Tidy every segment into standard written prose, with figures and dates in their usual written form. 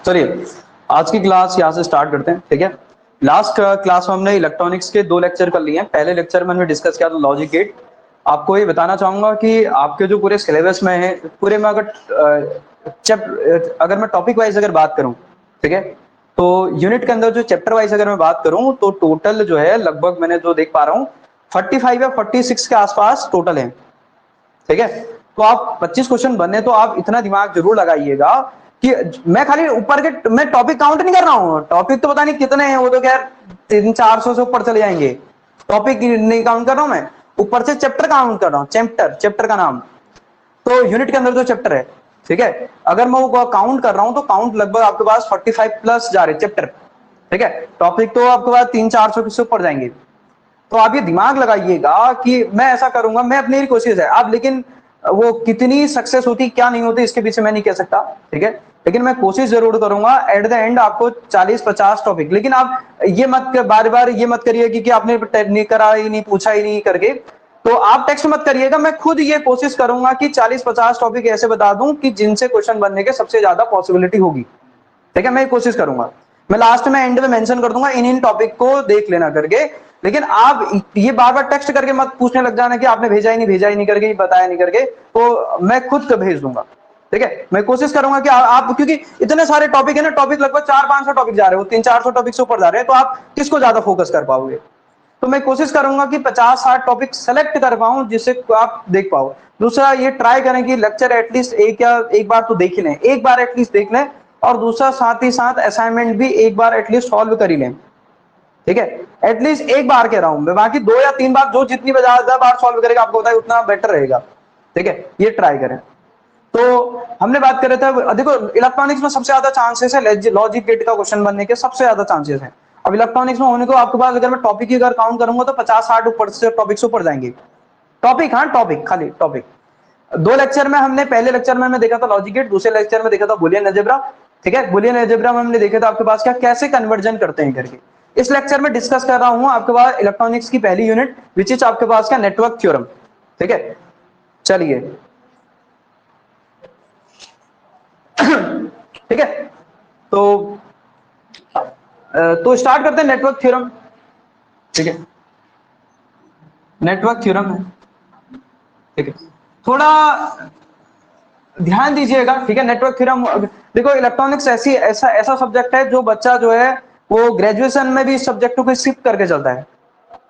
चलिए आज की क्लास यहाँ से स्टार्ट करते हैं, ठीक है। लास्ट क्लास में हमने इलेक्ट्रॉनिक्स के 2 लेक्चर कर लिए हैं। पहले लेक्चर में हमने डिस्कस किया था लॉजिक गेट। आपको ये बताना चाहूंगा कि आपके जो पूरे सिलेबस में है, पूरे में अगर मैं टॉपिक वाइज अगर बात करूं, ठीक है, तो यूनिट के अंदर जो चैप्टर वाइज अगर मैं बात करूं तो टोटल जो है लगभग मैंने जो देख पा रहा हूं 45 या 46 के आसपास टोटल है, ठीक है। तो आप 25 क्वेश्चन बने तो आप इतना दिमाग जरूर लगाइएगा कि मैं खाली ऊपर के मैं टॉपिक काउंट नहीं कर रहा हूं। टॉपिक तो पता नहीं कितने हैं, वो तो खैर 300-400 से ऊपर चले जाएंगे। टॉपिक नहीं काउंट कर रहा हूं मैं, ऊपर से चैप्टर काउंट कर रहा हूं। चैप्टर का नाम तो यूनिट के अंदर जो चैप्टर है, ठीक है, अगर मैं वो काउंट कर रहा हूं तो काउंट लगभग आपके पास 45 प्लस जा रहे चैप्टर, ठीक है। टॉपिक तो आपके पास 300-400 से ऊपर जाएंगे। तो आप ये दिमाग लगाइएगा कि मैं ऐसा करूंगा, मैं अपनी कोशिश है आप, लेकिन वो कितनी सक्सेस होती क्या नहीं होती इसके पीछे मैं नहीं कह सकता, ठीक है, लेकिन मैं कोशिश जरूर करूंगा एट द एंड आपको 40-50 टॉपिक। लेकिन आप ये मत बार बार ये मत करिए कि आपने नहीं करा ही नहीं, पूछा ही नहीं करके, तो आप टेक्स्ट मत करिएगा। मैं खुद ये कोशिश करूंगा कि 40-50 टॉपिक ऐसे बता दूं कि जिनसे क्वेश्चन बनने के सबसे ज्यादा पॉसिबिलिटी होगी, ठीक है। मैं कोशिश करूंगा, मैं लास्ट में एंड में मेंशन कर दूंगा इन टॉपिक को देख लेना करके। लेकिन आप ये बार बार टेक्स्ट करके मत पूछने लग जाना कि आपने भेजा ही नहीं करके, बताया नहीं करके, तो मैं खुद भेज दूंगा, ठीक है। मैं कोशिश करूंगा कि आप क्योंकि इतने सारे टॉपिक है ना, टॉपिक लगभग 400-500 टॉपिक जा रहे हो, 300-400 टॉपिक से ऊपर जा रहे हैं, तो आप किसको ज्यादा फोकस कर पाओगे। तो मैं कोशिश करूंगा कि 50-60 टॉपिक सेलेक्ट कर पाऊं जिससे आप देख पाओ। दूसरा ये ट्राई करें कि लेक्चर एटलीस्ट एक बार तो देख ही लें, एक बार एटलीस्ट देख लें, और दूसरा साथ ही साथ असाइनमेंट भी एक बार एटलीस्ट सॉल्व कर ही लें, ठीक है। एटलीस्ट एक बार कह रहा हूं मैं, बाकी 2 या 3 बार, जो जितनी ज्यादा बार सॉल्व करेगा आपको बताए उतना बेटर रहेगा, ठीक है। ये ट्राई करें। तो हमने बात कर रहे थे, देखो इलेक्ट्रॉनिक्स में सबसे ज्यादा चांसेस है लॉजिक गेट का क्वेश्चन बनने के, सबसे ज्यादा चांसेस है। अब इलेक्ट्रॉनिक्स में होने को आपके पास अगर मैं टॉपिक की अगर काउंट करूंगा तो 50-60 ऊपर से टॉपिक से ऊपर जाएंगे। टॉपिक, हाँ टॉपिक, खाली टॉपिक। 2 लेक्चर में हमने, पहले लेक्चर में हमने देखा था लॉजिक गेट, दूसरे लेक्चर में देखा था बुलियन अलजेब्रा, ठीक है। बुलियन अलजेब्रा में हमने देखा था आपके पास क्या कैसे कन्वर्जन करते हैं करके। इस लेक्चर में डिस्कस कर रहा हूं आपके पास इलेक्ट्रॉनिक्स की पहली यूनिट विच इज आपके पास क्या नेटवर्क थ्योरम, ठीक है। चलिए ठीक है, तो स्टार्ट करते हैं नेटवर्क थ्योरम, ठीक है। नेटवर्क थ्योरम है, ठीक है, थोड़ा ध्यान दीजिएगा, ठीक है। नेटवर्क थ्योरम, देखो इलेक्ट्रॉनिक्स ऐसा सब्जेक्ट है जो बच्चा जो है वो ग्रेजुएशन में भी इस सब्जेक्ट को स्किप करके चलता है,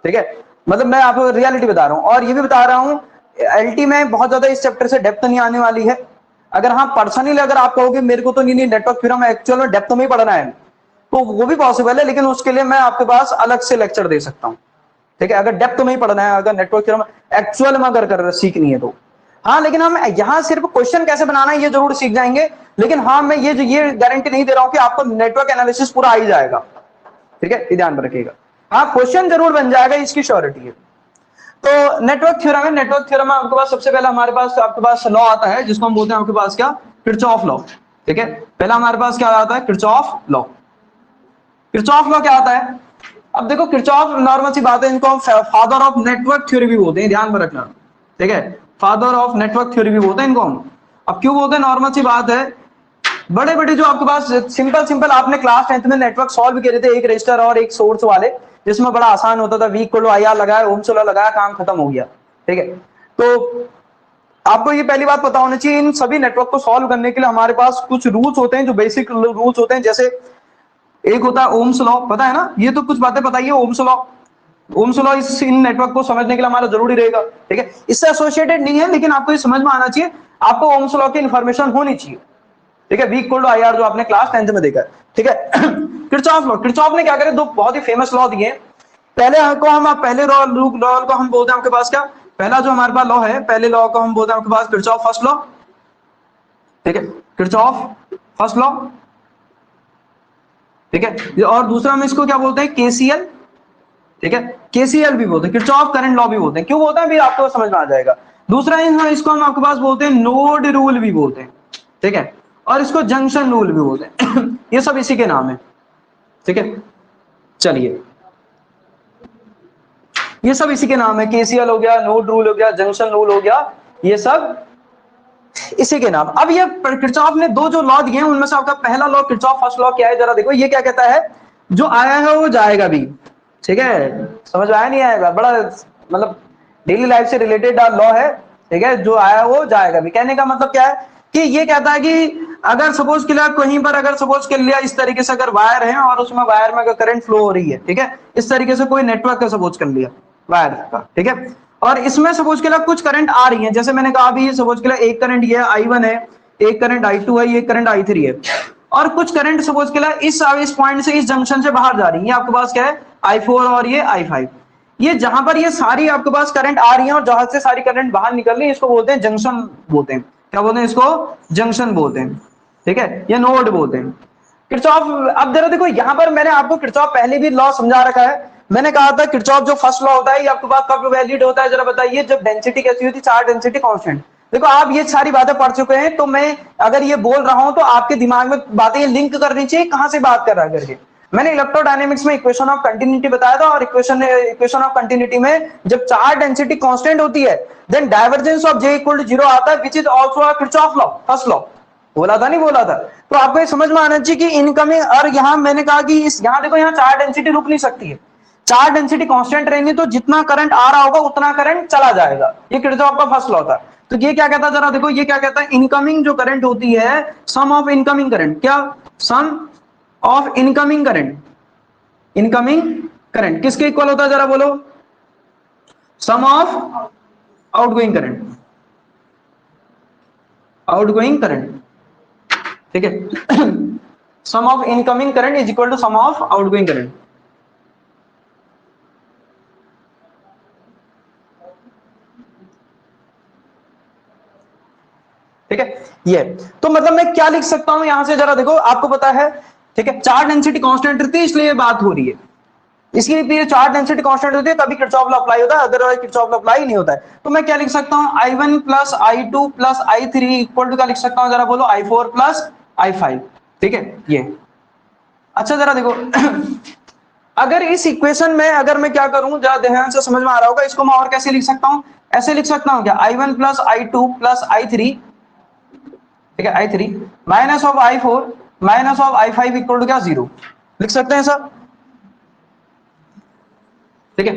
ठीक है। मतलब मैं आपको रियलिटी बता रहा हूं, और ये भी बता रहा हूं एलटी में बहुत ज्यादा इस चैप्टर से डेप्थ नहीं आने वाली है। अगर हाँ पर्सनली अगर आप कहोगे मेरे को तो नहीं नेटवर्क थ्योरम एक्चुअल में डेप्थ में ही पढ़ना है, तो वो भी पॉसिबल है, लेकिन उसके लिए मैं आपके पास अलग से लेक्चर दे सकता हूं, ठीक है। अगर डेप्थ में ही पढ़ना है, अगर नेटवर्क थ्योरम एक्चुअल में अगर कर सीखनी है तो हाँ, लेकिन हम यहाँ सिर्फ क्वेश्चन कैसे बनाना है ये जरूर सीख जाएंगे। लेकिन हाँ मैं ये गारंटी नहीं दे रहा हूं कि आपको नेटवर्क एनालिसिस पूरा आ ही जाएगा, ठीक है, ये ध्यान रखिएगा। हाँ क्वेश्चन जरूर बन जाएगा, इसकी श्योरिटी है। तो नेटवर्क थ्योरम है, नेटवर्क थ्योरम में आपके पास सबसे पहला हमारे पास आपके पास लॉ आता है जिसको हम बोलते हैं आपके पास क्या, किरचॉफ लॉ, ठीक है। पहला हमारे पास क्या आता है, किरचॉफ लॉ। किरचॉफ लॉ क्या आता है, अब देखो किरचॉफ नॉर्मल सी बात है, इनको हम फादर ऑफ नेटवर्क थ्योरी भी बोलते हैं, ध्यान में रखना, ठीक है। फादर ऑफ नेटवर्क थ्योरी भी बोलते हैं इनको हम। अब क्यों बोलते हैं, नॉर्मल सी बात है, बड़े बड़े जो आपके पास सिंपल आपने क्लास 10th में नेटवर्क सॉल्व किए थे, एक रजिस्टर और एक सोर्स वाले, जिसमें बड़ा आसान होता था, V equal to I R लगाया, ओम्स लॉ लगाया, काम खत्म हो गया, ठीक है। तो आपको ये पहली बात पता होनी चाहिए, इन सभी नेटवर्क को सॉल्व करने के लिए हमारे पास कुछ रूल्स होते हैं, जो बेसिक रूल्स होते हैं। जैसे एक होता है ओम्स लॉ, पता है ना, ये तो कुछ बातें बताइए। ओम्स लॉ, ओम्स लॉ इस इन नेटवर्क को समझने के लिए हमारा जरूरी रहेगा, ठीक है। इससे एसोसिएटेड नहीं है, लेकिन आपको ये समझ में आना चाहिए, आपको ओम्स लॉ की इंफॉर्मेशन होनी चाहिए, ठीक है। V equal to I R जो आपने क्लास 10th में देखा है, ठीक है। किरचॉफ लॉ, किरचॉफ ने क्या करे, 2 बहुत ही फेमस लॉ दिए। पहले को हम पहले लॉ को हम बोलते हैं आपके पास क्या, पहला जो हमारे पास लॉ है, पहले लॉ को हम बोलते हैं आपके पास किरचॉफ फर्स्ट लॉ, ठीक है, किरचॉफ फर्स्ट लॉ, ठीक है। और दूसरा हम इसको क्या बोलते हैं, केसीएल, ठीक है, केसीएल भी बोलते हैं, किरचॉफ करंट लॉ भी बोलते हैं। क्यों बोलते हैं भी आपको समझ में आ जाएगा। दूसरा इसको हम आपके पास बोलते हैं नोड रूल भी बोलते हैं, ठीक है, और इसको जंक्शन रूल भी बोलते हैं। ये सब इसी के नाम है, ठीक है। चलिए ये सब इसी के नाम है, केसीएल हो गया, नोड रूल हो गया, जंक्शन रूल हो गया, ये सब इसी के नाम। अब ये किरचॉफ ने दो जो लॉ दिए हैं उनमें से आपका पहला लॉ किरचॉफ फर्स्ट लॉ क्या है जरा देखो। ये क्या कहता है, जो आया है वो जाएगा भी, ठीक है, समझ में आया नहीं आएगा, बड़ा मतलब डेली लाइफ से रिलेटेड लॉ है, ठीक है, जो आया वो जाएगा भी। कहने का मतलब क्या है कि ये कहता है कि अगर सपोज के लिए कहीं पर अगर सपोज के लिए इस तरीके से अगर वायर है और उसमें वायर में अगर करंट फ्लो हो रही है, ठीक है, इस तरीके से कोई नेटवर्क का सपोज कर लिया वायर का, ठीक है, और इसमें सपोज के लिए कुछ करंट आ रही है, जैसे मैंने कहा अभी सपोज के लिए एक करंट ये I1 है, एक करंट I2 है, ये करंट I3 है, और कुछ करंट सपोज के लिए इस पॉइंट से इस जंक्शन से बाहर जा रही है, आपके पास क्या है I4 और ये I5। ये जहां पर ये सारी आपके पास करंट आ रही है और जहां से सारी करंट बाहर निकल रही है, इसको बोलते हैं जंक्शन बोलते हैं। क्या बोलते हैं इसको? जंक्शन बोलते हैं, ठीक है, ये नोड बोलते हैं। किरचॉफ, अब जरा देखो यहां पर मैंने आपको किरचॉफ पहले भी लॉ समझा रखा है। मैंने कहा था किरचॉफ जो फर्स्ट लॉ होता है ये आपके पास कब वैलिड होता है जरा बताइए, जब डेंसिटी कैसी होती है, चार्ज डेंसिटी कांस्टेंट। देखो आप ये सारी बातें पढ़ चुके हैं, तो मैं अगर ये बोल रहा हूं तो आपके दिमाग में बातें लिंक करनी चाहिए कहां से बात कर रहा है करके। मैंने इलेक्ट्रोडायनेमिक्स में इक्वेशन ऑफ कंटिन्यूटी बताया था, और इक्वेशन ऑफ कंटिन्यूटी में जब चार्ज डेंसिटी कांस्टेंट होती है then divergence of J equal to 0 आता है, which is also a Kirchhoff law, first law. बोला था नहीं बोला था? तो आपको ये समझ में आना चाहिए कि इनकमिंग, और यहां मैंने कहा कि इस यहां देखो यहां चार्ज डेंसिटी रुक नहीं सकती है, चार्ज डेंसिटी कांस्टेंट रहेंगी तो जितना करंट आ रहा होगा उतना करंट चला जाएगा। ये किरचॉफ का फर्स्ट लॉ था। तो ये क्या कहता है जरा देखो, ये क्या कहता है, इनकमिंग जो करंट होती है, सम ऑफ इनकमिंग करंट, क्या sum of incoming current, incoming current किसके इक्वल होता है जरा बोलो, sum of outgoing current, outgoing current, ठीक है। Sum of incoming current is equal to sum of outgoing current. ठीक है, ये तो मतलब मैं क्या लिख सकता हूं यहां से जरा देखो, आपको पता है, ठीक है, चार्ज डेंसिटी कांस्टेंट रहती है इसलिए ये बात हो रही है, इसकी भी चार्ज डेंसिटी कांस्टेंट होती है तभी किरचॉफ लॉ अप्लाई होता है, अदरवाइज किरचॉफ लॉ अप्लाई नहीं होता है। तो मैं क्या लिख सकता हूं, I1 plus I2 plus I3 equal to क्या लिख सकता हूं जरा बोलो, I4 प्लस I5, ठीक है, ये। अच्छा जरा देखो, अगर इस इक्वेशन में अगर मैं क्या करूं, जरा ध्यान से समझ में आ रहा होगा, इसको मैं और कैसे लिख सकता हूं, ऐसे लिख सकता हूं क्या, I1 plus I2 plus I3, ठीक है, I3 minus of I4 minus of I5 equal to क्या 0, लिख सकते हैं सर, ठीक है।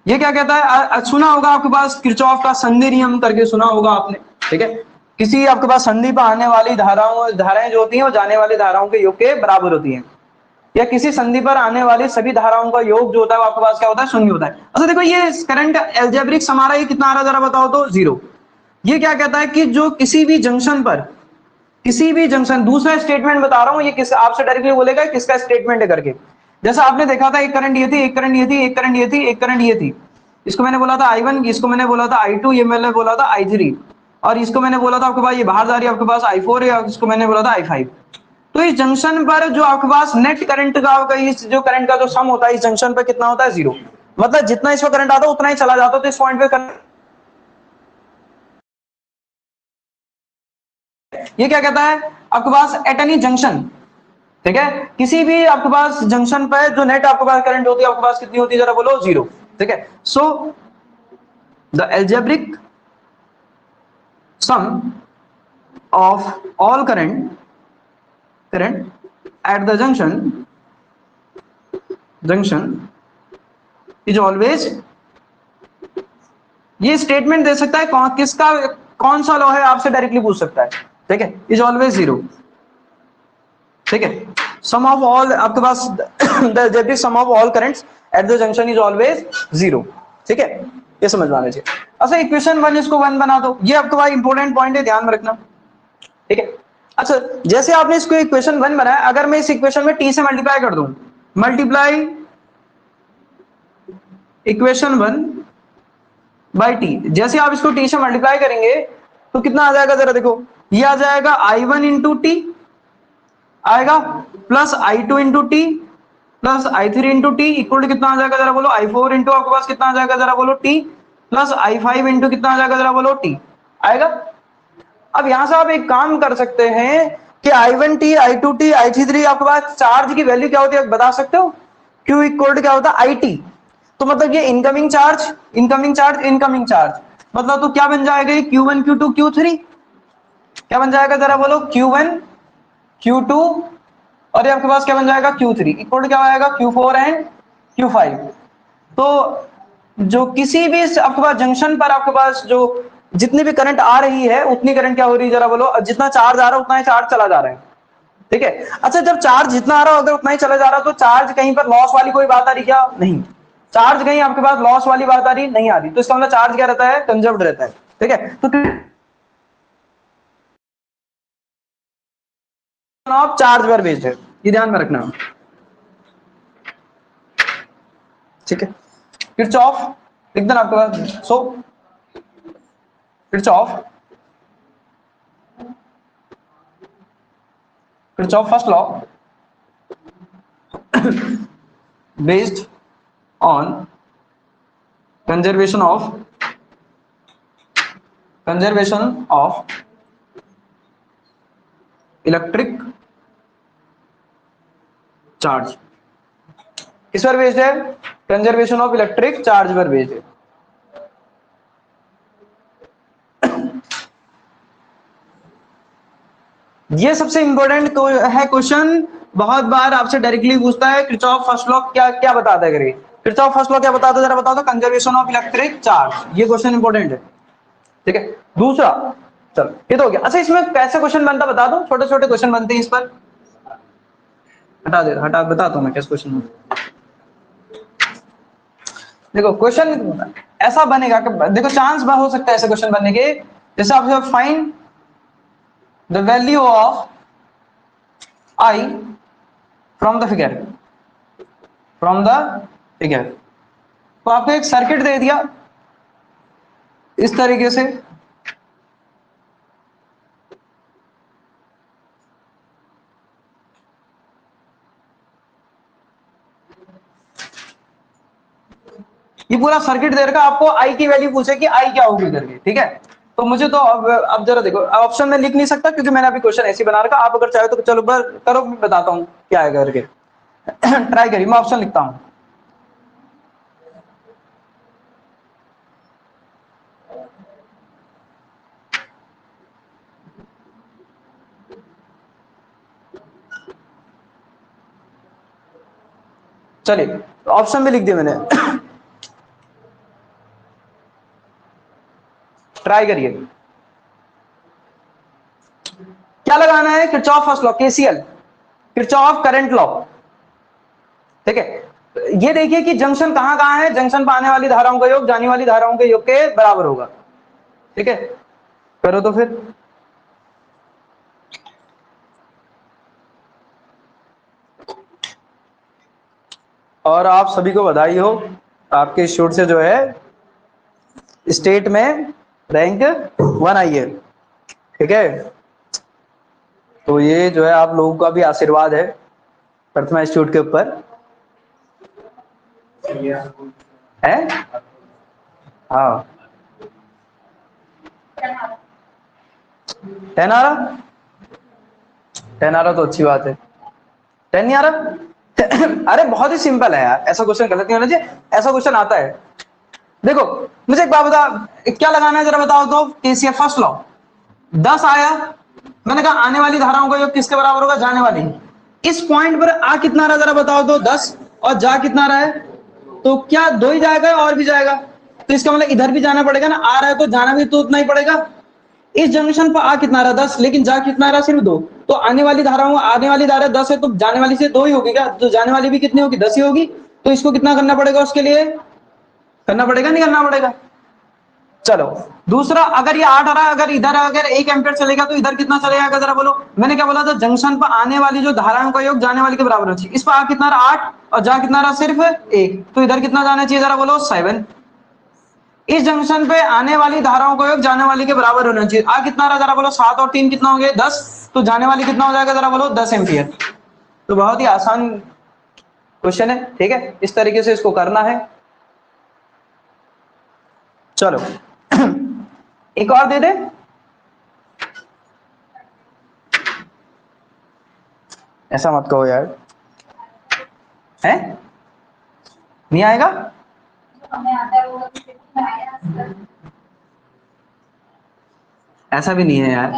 ये क्या कहता है, सुना होगा आपके पास किरचॉफ का संधि नियम करके सुना होगा आपने, ठीक है, किसी आपके पास संधि पर आने वाली धाराएं जो होती हैं वो जाने वाली धाराओं के योग के बराबर होती हैं, या किसी संधि पर आने वाली सभी धाराओं का योग जो होता है वो आपके पास क्या होता है, शून्य होता है। अच्छा देखो ये करंट एल्जेब्रिक हमारा ये कितना आ रहा है जरा बताओ तो, 0। ये क्या कहता है कि जो किसी भी जंक्शन पर, किसी भी जंक्शन, दूसरा स्टेटमेंट बता रहा हूं, ये किस आपसे डायरेक्टली बोलेगा किसका स्टेटमेंट है करके। जैसा आपने देखा था एक करंट ये थी, एक करंट ये थी, एक करंट ये थी, एक करंट ये थी, इसको मैंने बोला था I1, इसको मैंने बोला था I2, ये मैंने बोला था I3, और इसको मैंने बोला था आपके पास ये बाहर जा रही है आपके पास I4 है, इसको मैंने बोला था I5। तो इस जंक्शन पर जो आपके पास नेट करंट का इस जो करंट का जो सम होता है इस जंक्शन पर कितना होता है, 0। मतलब जितना इसमें करंट आता है उतना ही चला जाता है, तो इस पॉइंट पे करंट, ये क्या कहता है आपके पास एट एनी जंक्शन, ठीक है, किसी भी आपके पास जंक्शन पे जो नेट आपके पास करंट होती है आपके पास कितनी होती है जरा बोलो, 0, ठीक है। So the algebraic sum of all current eight the junction is always, ये स्टेटमेंट दे सकता है किसका, कौन सा लॉ है आपसे डायरेक्टली पूछ सकता है, ठीक है, इज ऑलवेज 0, ठीक है। सम ऑफ ऑल आपके पास the algebraic sum of all currents at the junction is always 0, ठीक है, ये समझ में आना चाहिए। अच्छा इक्वेशन 1 इसको 1 बना दो, ये आपके पास इंपॉर्टेंट पॉइंट है, ध्यान में रखना, ठीक है। अच्छा जैसे आपने इसको इक्वेशन 1 बनाया, अगर मैं इस इक्वेशन में t से मल्टीप्लाई कर दूं, मल्टीप्लाई इक्वेशन 1 बाई टी, जैसे आप इसको t से मल्टीप्लाई करेंगे तो कितना आ जाएगा जरा देखो, ये आ जाएगा I1 इंटू टी आएगा, plus I2 into T plus I3 into T equal to कितना आ जाएगा जरा बोलो, I4 इंटू आपके पास कितना आ जाएगा जरा बोलो टी, प्लस I5 इंटू कितना आ जाएगा जरा बोलो टी आएगा। अब यहां से आप एक काम कर सकते हैं कि I1 T, I2 T, I3 आपके पास चार्ज की वैल्यू क्या होती है बता सकते हो, Q इक्वल टू क्या होता है IT, तो मतलब ये incoming charge, incoming charge, incoming charge, मतलब तो क्या बन जाएगा ये Q1 Q2 Q3, क्या बन जाएगा जरा बोलो, Q1 Q2 और ये आपके पास क्या बन जाएगा Q3 इक्वल क्या आएगा Q4 एंड Q5। तो जो किसी भी आपके पास जंक्शन पर आपके पास जो जितनी भी करंट आ रही है उतनी करंट क्या हो रही है जरा बोलो, जितना चार्ज आ रहा है उतना ही चार्ज चला जा रहा है, ठीक है। अच्छा जब चार्ज जितना आ रहा है अगर उतना ही चला जा रहा है तो चार्ज कहीं पर लॉस वाली कोई बात आ रही क्या, नहीं, चार्ज कहीं आपके पास लॉस वाली बात आ रही नहीं आ रही, तो इसका मतलब चार्ज क्या रहता है, कंजर्व्ड रहता है, ठीक है। तो आप चार्ज पर बेस्ड है, ये ध्यान में रखना, ठीक है। किरचॉफ लिख देना आपके पास, so Kirchhoff, Kirchhoff first law based on conservation of electric charge, किस पर बेस्ड है, कंजर्वेशन ऑफ इलेक्ट्रिक चार्ज पर बेस्ड है। ये सबसे इंपॉर्टेंट है क्वेश्चन, बहुत बार आपसे डायरेक्टली पूछता है किरचॉफ फर्स्ट लॉ क्या क्या बताता है, करिए किरचॉफ फर्स्ट लॉ क्या बताता है जरा बताओ तो, कंजर्वेशन ऑफ इलेक्ट्रिक चार्ज, ये क्वेश्चन इंपॉर्टेंट है, ठीक है। दूसरा, चलो ये तो हो गया। अच्छा इसमें कैसे क्वेश्चन बनता बता दो, छोटे छोटे क्वेश्चन बनते हैं इस पर, हटा बताता हूं मैं कैसे क्वेश्चन। देखो क्वेश्चन ऐसा बनेगा कि देखो चांस हो सकता है ऐसे क्वेश्चन बनने के, जैसे आप find the value of I from the figure, from the figure, तो आपको एक सर्किट दे दिया इस तरीके से, ये पूरा सर्किट दे रखा, आपको आई की वैल्यू पूछे कि आई क्या होगी करके, ठीक है। तो मुझे तो अब जरा देखो ऑप्शन में लिख नहीं सकता क्योंकि मैंने अभी क्वेश्चन ऐसे बना रखा, आप अगर चाहे तो चलो करो, मैं बताता हूँ क्या है करके। ट्राई करिए, मैं ऑप्शन लिखता हूं, चलिए ऑप्शन भी लिख दिया मैंने। ट्राई करिए, क्या लगाना है, Kirchhoff first law, KCL, Kirchhoff current law, ठीक है। ये देखिए कि जंक्शन कहां कहां है, जंक्शन पर आने वाली धाराओं का योग जाने वाली धाराओं के योग के बराबर होगा, ठीक है। करो तो फिर, और आप सभी को बधाई हो, आपके इंस्टीट्यूट से जो है स्टेट में रैंक 1 आई है, ठीक है। तो ये जो है आप लोगों का भी आशीर्वाद है प्रथमा इंस्टीट्यूट के ऊपर है। हाँ 10 आ रहा, 10 आ रहा तो अच्छी बात है, 10 नहीं आ रहा। अरे बहुत ही सिंपल है यार, ऐसा क्वेश्चन गलत नहीं होना चाहिए, ऐसा क्वेश्चन आता है। देखो मुझे एक बात बता, क्या लगाना है जरा बताओ तो, केसीएल फर्स्ट लॉ, 10 आया, मैंने कहा आने वाली धाराओं का योग किसके बराबर होगा, जाने वाली, इस पॉइंट पर आ कितना रहा जरा बताओ तो 10, और जा कितना रहा है, तो क्या 2 ही जाएगा और भी जाएगा, तो इसका मतलब इधर भी जाना पड़ेगा ना, आ रहा है तो जाना भी तो उतना ही पड़ेगा। इस जंक्शन पर आ कितना रहा 10, लेकिन जा कितना रहा सिर्फ 2, तो आने वाली धाराओं, आने वाली धारा 10 है तो जाने वाली से 2 ही होगी क्या, तो जाने वाली भी कितनी होगी 10 ही होगी, तो इसको कितना करना पड़ेगा, उसके लिए करना पड़ेगा नहीं करना पड़ेगा। चलो दूसरा, अगर ये 8 आ रहा है, अगर इधर अगर 1 एम्पियर चलेगा तो इधर कितना चलेगा जरा बोलो, मैंने क्या बोला था, जंक्शन पर आने वाली जो धाराओं का योग जाने वाली के बराबर होती है, इस पर आ कितना रहा 8 और जा कितना रहा सिर्फ 1, तो इधर कितना जाना चाहिए जरा बोलो 7, इस जंक्शन पे आने वाली धाराओं का योग जाने वाली के बराबर होना चाहिए, आ कितना रहा जरा बोलो 7 और 3 कितना हो गया 10, तो जाने वाली कितना हो जाएगा जरा बोलो 10 एम्पियर। तो बहुत ही आसान क्वेश्चन है, ठीक है, इस तरीके से इसको करना है। चलो एक और दे दे, ऐसा मत कहो यार, है नहीं आएगा, ऐसा भी नहीं है यार,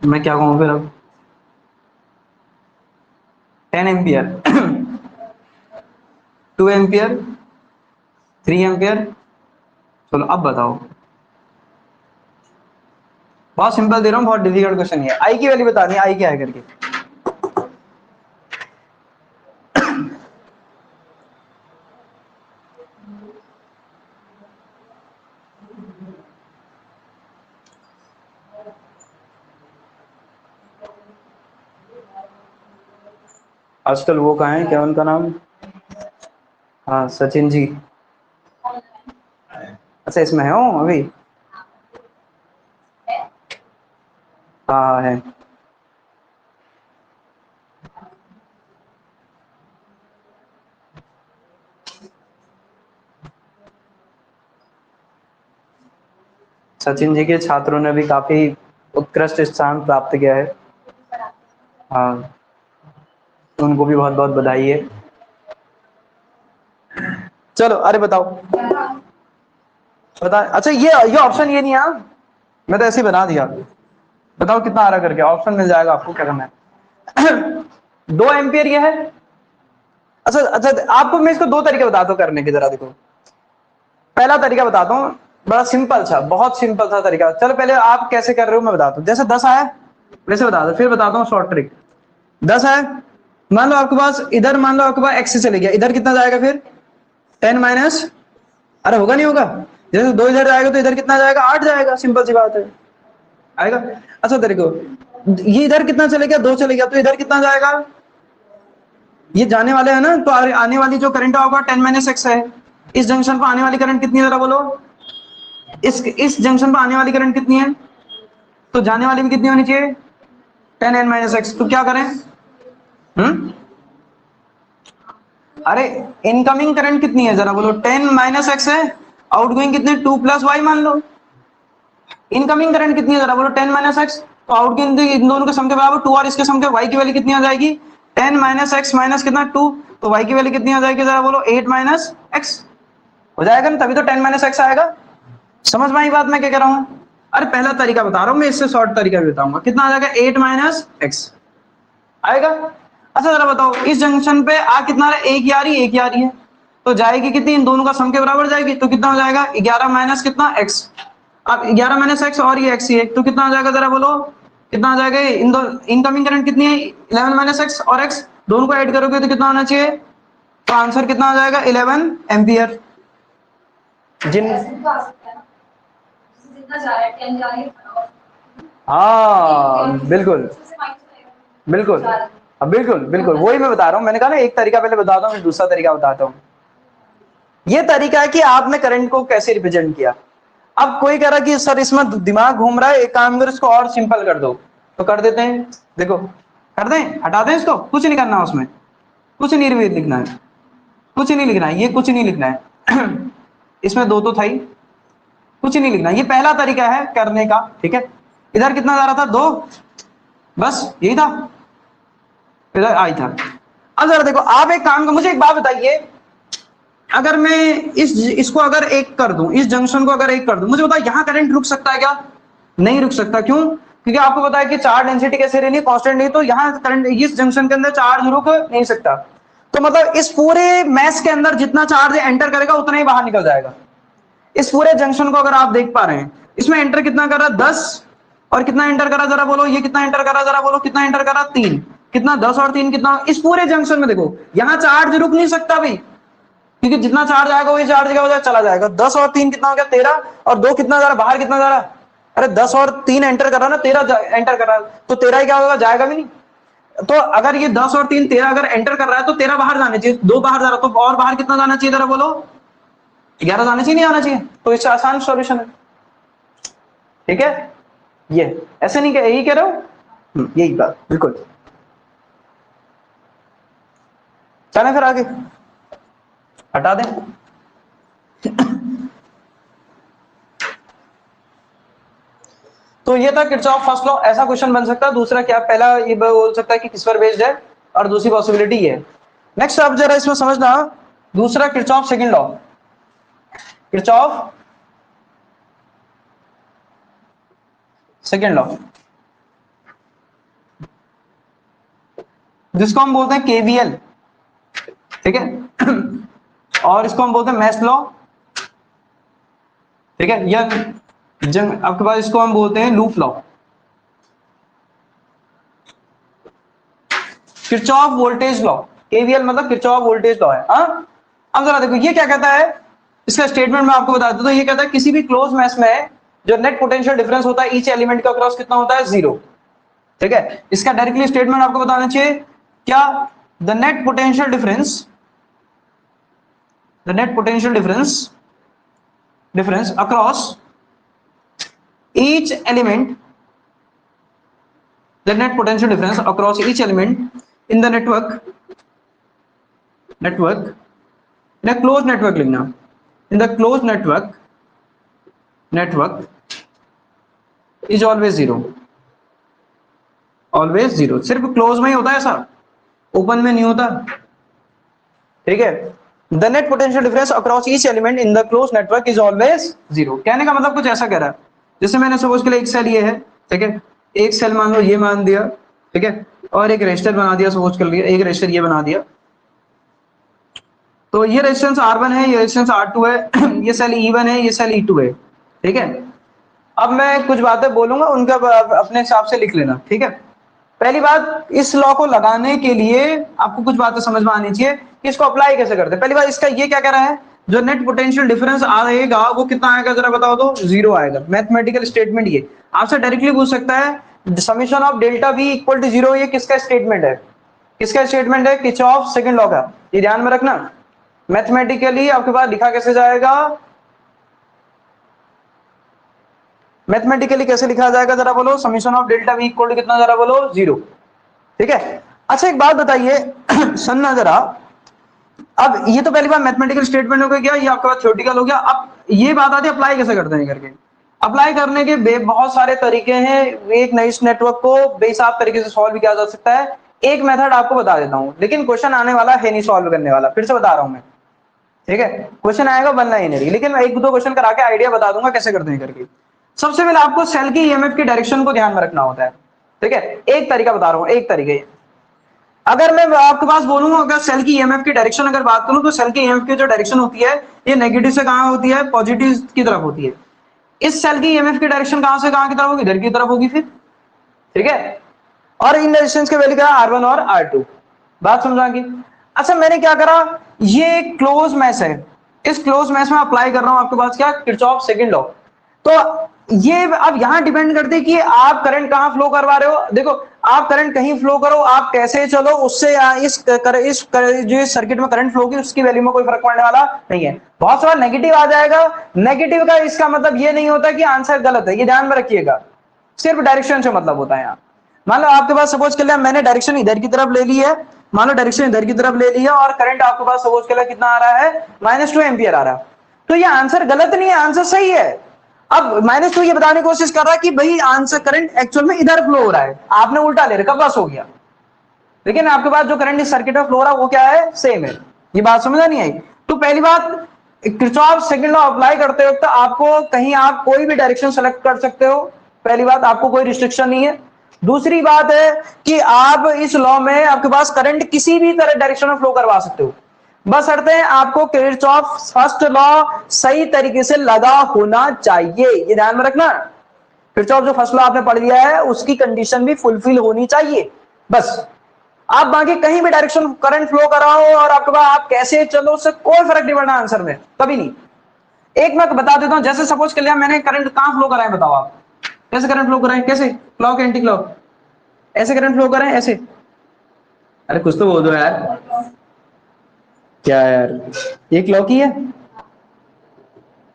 मैं क्या कहूँ फिर अब। 10 एम्पियर 2 एम्पियर 3 एम्पियर। चलो अब बताओ, बहुत सिंपल दे रहा हूँ, बहुत डिफिकल्ट क्वेश्चन है। आई की वैल्यू बतानी है, आई क्या है करके। आजकल वो कहाँ है, क्या उनका नाम? हाँ सचिन जी। अच्छा इसमें है वो अभी? हाँ है। सचिन जी के छात्रों ने भी काफी उत्कृष्ट स्थान प्राप्त किया है। हाँ, उनको भी बहुत बहुत बधाई है। चलो अरे बताओ, बता। अच्छा ये ऑप्शन ये नहीं है, मैं तो ऐसे ही बना दिया। बताओ कितना आ रहा करके, ऑप्शन मिल जाएगा आपको, क्या करना है। 2 एम्पियर ये है। अच्छा अच्छा, आपको मैं इसको दो तरीके बताता हूँ करने के, जरा देखो। पहला तरीका बताता हूँ, बड़ा सिंपल सा, बहुत सिंपल सा तरीका। चलो पहले आप कैसे कर रहे हो मैं बताता हूँ। जैसे 10 आया वैसे बता दो, फिर बताता हूँ शॉर्ट ट्रिक। 10 आया, मान लो आपके पास इधर, मान लो आपके पास एक्स से चले गया, इधर कितना जाएगा फिर? 10 माइनस, अरे होगा नहीं होगा? जैसे 2 इधर जाएगा तो इधर कितना जाएगा? 8 जाएगा, सिंपल सी बात है, आएगा। अच्छा देखो, ये इधर कितना चले गया? 2 चले गया, तो इधर कितना जाएगा? ये जाने वाले है ना, तो आने वाली जो करंट होगा 10 माइनस एक्स है। इस जंक्शन पर आने वाली करंट कितनी है जरा बोलो? इस जंक्शन पर आने वाली करंट कितनी है? तो जाने वाली भी कितनी होनी चाहिए? 10 एन माइनस एक्स। तो क्या करें? हम्म, अरे इनकमिंग करंट कितनी है जरा बोलो? 10 माइनस एक्स है, आउटगोइंग कितने? 2 प्लस वाई मान लो। इनकमिंग करंट कितनी है जरा बोलो? 10 माइनस एक्स। तो आउटगोइंग इन दोनों के सम के बराबर 2, और इसके सम के वाई की वैल्यू कितनी आ जाएगी? 10 माइनस एक्स माइनस कितना? 2। तो वाई की वैल्यू कितनी आ जाएगी जरा बोलो? 8 माइनस एक्स। हो जाएगा ना, तभी तो 10 माइनस एक्स आएगा। समझ में आई बात मैं क्या कह रहा हूं? अरे पहला तरीका बता रहा हूं मैं, इससे शॉर्ट तरीका भी बताऊंगा। कितना आ जाएगा? 8 माइनस एक्स आएगा। अच्छा जरा बताओ, इस जंक्शन पे आ कितना रहा है? एक ही आ रही है, एक ही आ रही है, तो जाएगी कितनी? इन दोनों का सम के बराबर जाएगी, तो कितना हो जाएगा? 11 माइनस कितना? एक्स। अब 11 माइनस एक्स और ये एक्स ही है, तो कितना आ जाएगा जरा बोलो? कितना आ जाएगा? इन दो इनकमिंग करंट कितनी है? 11 माइनस एक्स और एक्स, दोनों को ऐड करोगे तो कितना होना चाहिए? तो आंसर कितना आ जाएगा? 11 एम्पियर। जिन हाँ बिल्कुल बिल्कुल, अब बिल्कुल बिल्कुल वही मैं बता रहा हूँ। मैंने कहा ना एक तरीका पहले बताता हूँ, फिर दूसरा तरीका बताता हूँ। ये तरीका है कि आपने करंट को कैसे रिप्रेजेंट किया। अब कोई कह रहा कि सर इसमें दिमाग घूम रहा है, एक काम करो इसको और सिंपल कर दो, तो कर देते हैं। देखो कर दें, हटा दें इसको, कुछ नहीं करना उसमें, कुछ नहीं लिखना है, कुछ नहीं लिखना है, ये कुछ नहीं लिखना है। इसमें दो तो था ही, कुछ नहीं लिखना। ये पहला तरीका है करने का, ठीक है। इधर कितना जा रहा था? 2, बस यही था, इधर आई था। अब जरा देखो, आप एक काम कर, मुझे एक बात बताइए, अगर मैं इसको अगर एक कर दूं, इस जंक्शन को अगर एक कर दूं, मुझे बताओ यहां करंट रुक सकता है क्या? नहीं रुक सकता। क्यों? क्योंकि आपको पता है कि चार्ज डेंसिटी कैसे रहनी है? कांस्टेंट नहीं, तो यहां करंट, इस जंक्शन के अंदर चार्ज रुक नहीं सकता। तो मतलब इस पूरे मैस के अंदर जितना चार्ज एंटर करेगा उतना ही बाहर निकल जाएगा। इस पूरे जंक्शन को अगर आप देख पा रहे हैं, इसमें एंटर कितना कर रहा है? 10, और कितना एंटर करा जरा बोलो? ये कितना एंटर करा जरा बोलो? कितना एंटर करा? 3। कितना? 10 और 3 कितना? इस पूरे जंक्शन में देखो, यहां चार्ज रुक नहीं सकता भाई, क्योंकि जितना चार्ज आएगा वही चार्ज क्या हो जाएगा? चला जाएगा। 10 और 3 कितना हो गया? 13, और 2 कितना जा रहा? बाहर कितना जा रहा? अरे 10 और 3 एंटर कर रहा ना, 13 एंटर कर रहा, तो 13 ही क्या होगा? जाएगा भी नहीं। तो अगर ये 10 और 3 13 अगर एंटर कर रहा है, तो 13 बाहर जाने चाहिए, 2 बाहर जा रहा, तो और बाहर कितना जाना चाहिए जरा बोलो? 11 जाना चाहिए, नहीं आना चाहिए? तो इससे आसान सॉल्यूशन है, ठीक है। ये ऐसे नहीं, यही कह रहे हो, यही बात बिल्कुल। चलें फिर आगे, हटा दें। तो ये था किरचॉफ फर्स्ट लॉ। ऐसा क्वेश्चन बन सकता है। दूसरा क्या? पहला ये बोल सकता है कि किस पर बेस्ड है, और दूसरी पॉसिबिलिटी है नेक्स्ट आप जरा इसमें समझना, दूसरा Kirchhoff second law, Kirchhoff second law, जिसको हम बोलते हैं केवीएल, ठीक है, और इसको हम बोलते हैं मेश लॉ, ठीक है, या आपके पास इसको हम बोलते हैं loop law. Kirchhoff voltage law, KVL मतलब किरचॉफ वोल्टेज लॉ है। हाँ, अब जरा देखो ये क्या कहता है, इसका स्टेटमेंट मैं आपको बता दूं। तो ये कहता है किसी भी क्लोज मैश में जो नेट पोटेंशियल डिफरेंस होता है ईच एलिमेंट का अक्रॉस कितना होता है, 0, ठीक है। इसका डायरेक्टली स्टेटमेंट आपको बताना चाहिए क्या, the net potential difference, the net potential difference across each element, the net potential difference across each element in the network in a closed network लिखना, in the closed network is always zero, always zero। सिर्फ close में ही होता है ऐसा, open में नहीं होता, ठीक है। the net potential difference across each element in the closed network is always zero। कहने का मतलब कुछ ऐसा कह रहा है, जैसे मैंने सपोज के लिए एक सेल ये है, ठीक है, एक सेल मान लो ये मान दिया, ठीक है, और एक रेजिस्टर बना दिया, सपोज कर लिया एक रेजिस्टर ये बना दिया, तो ये रेजिस्टेंस R1 है, ये रेजिस्टेंस R2 है, ये सेल E1 है, ये सेल E2 है, ठीक है। अब मैं कुछ बातें बोलूंगा, उनका अपने हिसाब से लिख लेना, ठीक है। पहली बात, इस लॉ को लगाने के लिए आपको कुछ बातें समझ में आनी चाहिए कि इसको अप्लाई कैसे करते हैं। पहली बात, इसका ये क्या कह रहा है, जो नेट पोटेंशियल डिफरेंस आएगा वो कितना आएगा जरा बताओ तो, 0 आएगा। मैथमेटिकल स्टेटमेंट ये आपसे डायरेक्टली पूछ सकता है, summation of delta V equal to 0, ये किसका स्टेटमेंट है, किसका स्टेटमेंट है, किरचॉफ सेकंड लॉ का। ये ध्यान में रखना, मैथमेटिकली आपके पास लिखा कैसे जाएगा, मैथमेटिकली कैसे लिखा जाएगा जरा बोलो, summation of delta V equal to कितना जरा बोलो, 0, ठीक है। अच्छा एक बात बताइए सुनना जरा, अब ये तो पहली बार मैथमेटिकल स्टेटमेंट हो गया, ये आपके पास थ्योरेटिकल हो गया। अब ये बात आती है अप्लाई कैसे करते हैं करके। अप्लाई करने के बहुत सारे तरीके हैं, एक नई नेटवर्क को बेहिसाब तरीके से सॉल्व किया जा सकता है। एक मेथड आपको बता देता हूं, लेकिन क्वेश्चन आने वाला है नहीं सॉल्व करने वाला, फिर से बता रहा हूं मैं, ठीक है। क्वेश्चन आएगा बनना ही नहीं, लेकिन मैं एक दो क्वेश्चन करा के आइडिया बता दूंगा कैसे करते हैं करके। सबसे पहले आपको सेल की ईएमएफ की डायरेक्शन को ध्यान में रखना होता है, ठीक है। एक तरीका बता रहा हूं, एक तरीके, अगर मैं आपके पास बोलूंगा अगर सेल की ईएमएफ की डायरेक्शन अगर बात करूं तो सेल की ईएमएफ की जो डायरेक्शन होती है ये नेगेटिव से कहां होती है, पॉजिटिव की तरफ होती है। इस सेल की ईएमएफ की डायरेक्शन कहां से कहां की तरफ होगी, इधर की तरफ होगी फिर, ठीक है। और इन रेजिस्टेंस के वैल्यू क्या है, R1 और R2, बात समझा की। अच्छा मैंने क्या करा, ये क्लोज मैश है, इस क्लोज मैश में अप्लाई कर रहा हूं आपके पास क्या, किरचॉफ सेकंड लॉ। तो ये अब यहां डिपेंड करते कि आप करंट कहां फ्लो करवा रहे हो। देखो आप करंट कहीं फ्लो करो, आप कैसे चलो, उससे जो सर्किट में करंट फ्लो की उसकी वैल्यू में कोई फर्क पड़ने वाला नहीं है। बहुत सारा नेगेटिव आ जाएगा, नेगेटिव का इसका मतलब ये नहीं होता कि आंसर गलत है, ये ध्यान में रखिएगा, सिर्फ डायरेक्शन से मतलब होता है। यहाँ मान लो आपके पास सपोज कर लिया मैंने डायरेक्शन इधर की तरफ ले ली है, मान लो डायरेक्शन इधर की तरफ ले लिया और करंट आपके पास सपोज कर लिया कितना आ रहा है, -2 एम्पियर आ रहा है, तो ये आंसर गलत नहीं है, आंसर सही है। अब -2 ये बताने की कोशिश कर रहा है कि भाई आंसर करंट एक्चुअल में इधर फ्लो हो रहा है, आपने उल्टा ले रखा, बस हो गया। लेकिन आपके पास जो करंट इस सर्किट में फ्लो हो रहा है वो क्या है, सेम है। ये बात समझ नहीं आई। तो पहली बात, किरचॉफ सेकंड लॉ अप्लाई करते वक्त आपको कहीं आप कोई भी डायरेक्शन सेलेक्ट कर सकते हो, पहली बात आपको कोई रिस्ट्रिक्शन नहीं है। दूसरी बात है कि आप इस लॉ में आपके पास करंट किसी भी तरह डायरेक्शन में फ्लो करवा सकते हो, बस शर्त है आपको किरचॉफ फर्स्ट लॉ सही तरीके से लगा होना चाहिए, ये ध्यान में रखना। किरचॉफ जो फर्स्ट लॉ आपने पढ़ लिया है उसकी कंडीशन भी फुलफिल होनी चाहिए, बस। आप बाकी कहीं भी डायरेक्शन करंट फ्लो कराओ और आपके पास आप कैसे चलो उससे कोई फर्क नहीं पड़ना आंसर में, कभी नहीं। एक मैं बता देता हूं, जैसे सपोज कर लिया मैंने करंट कहां फ्लो कराए, बताओ आप कैसे करंट फ्लो कराए, कैसे, क्लॉक एंटी क्लॉक, ऐसे करंट फ्लो कराए, ऐसे, अरे कुछ तो बोल दो यार, क्या यार, ये क्लॉक ही है,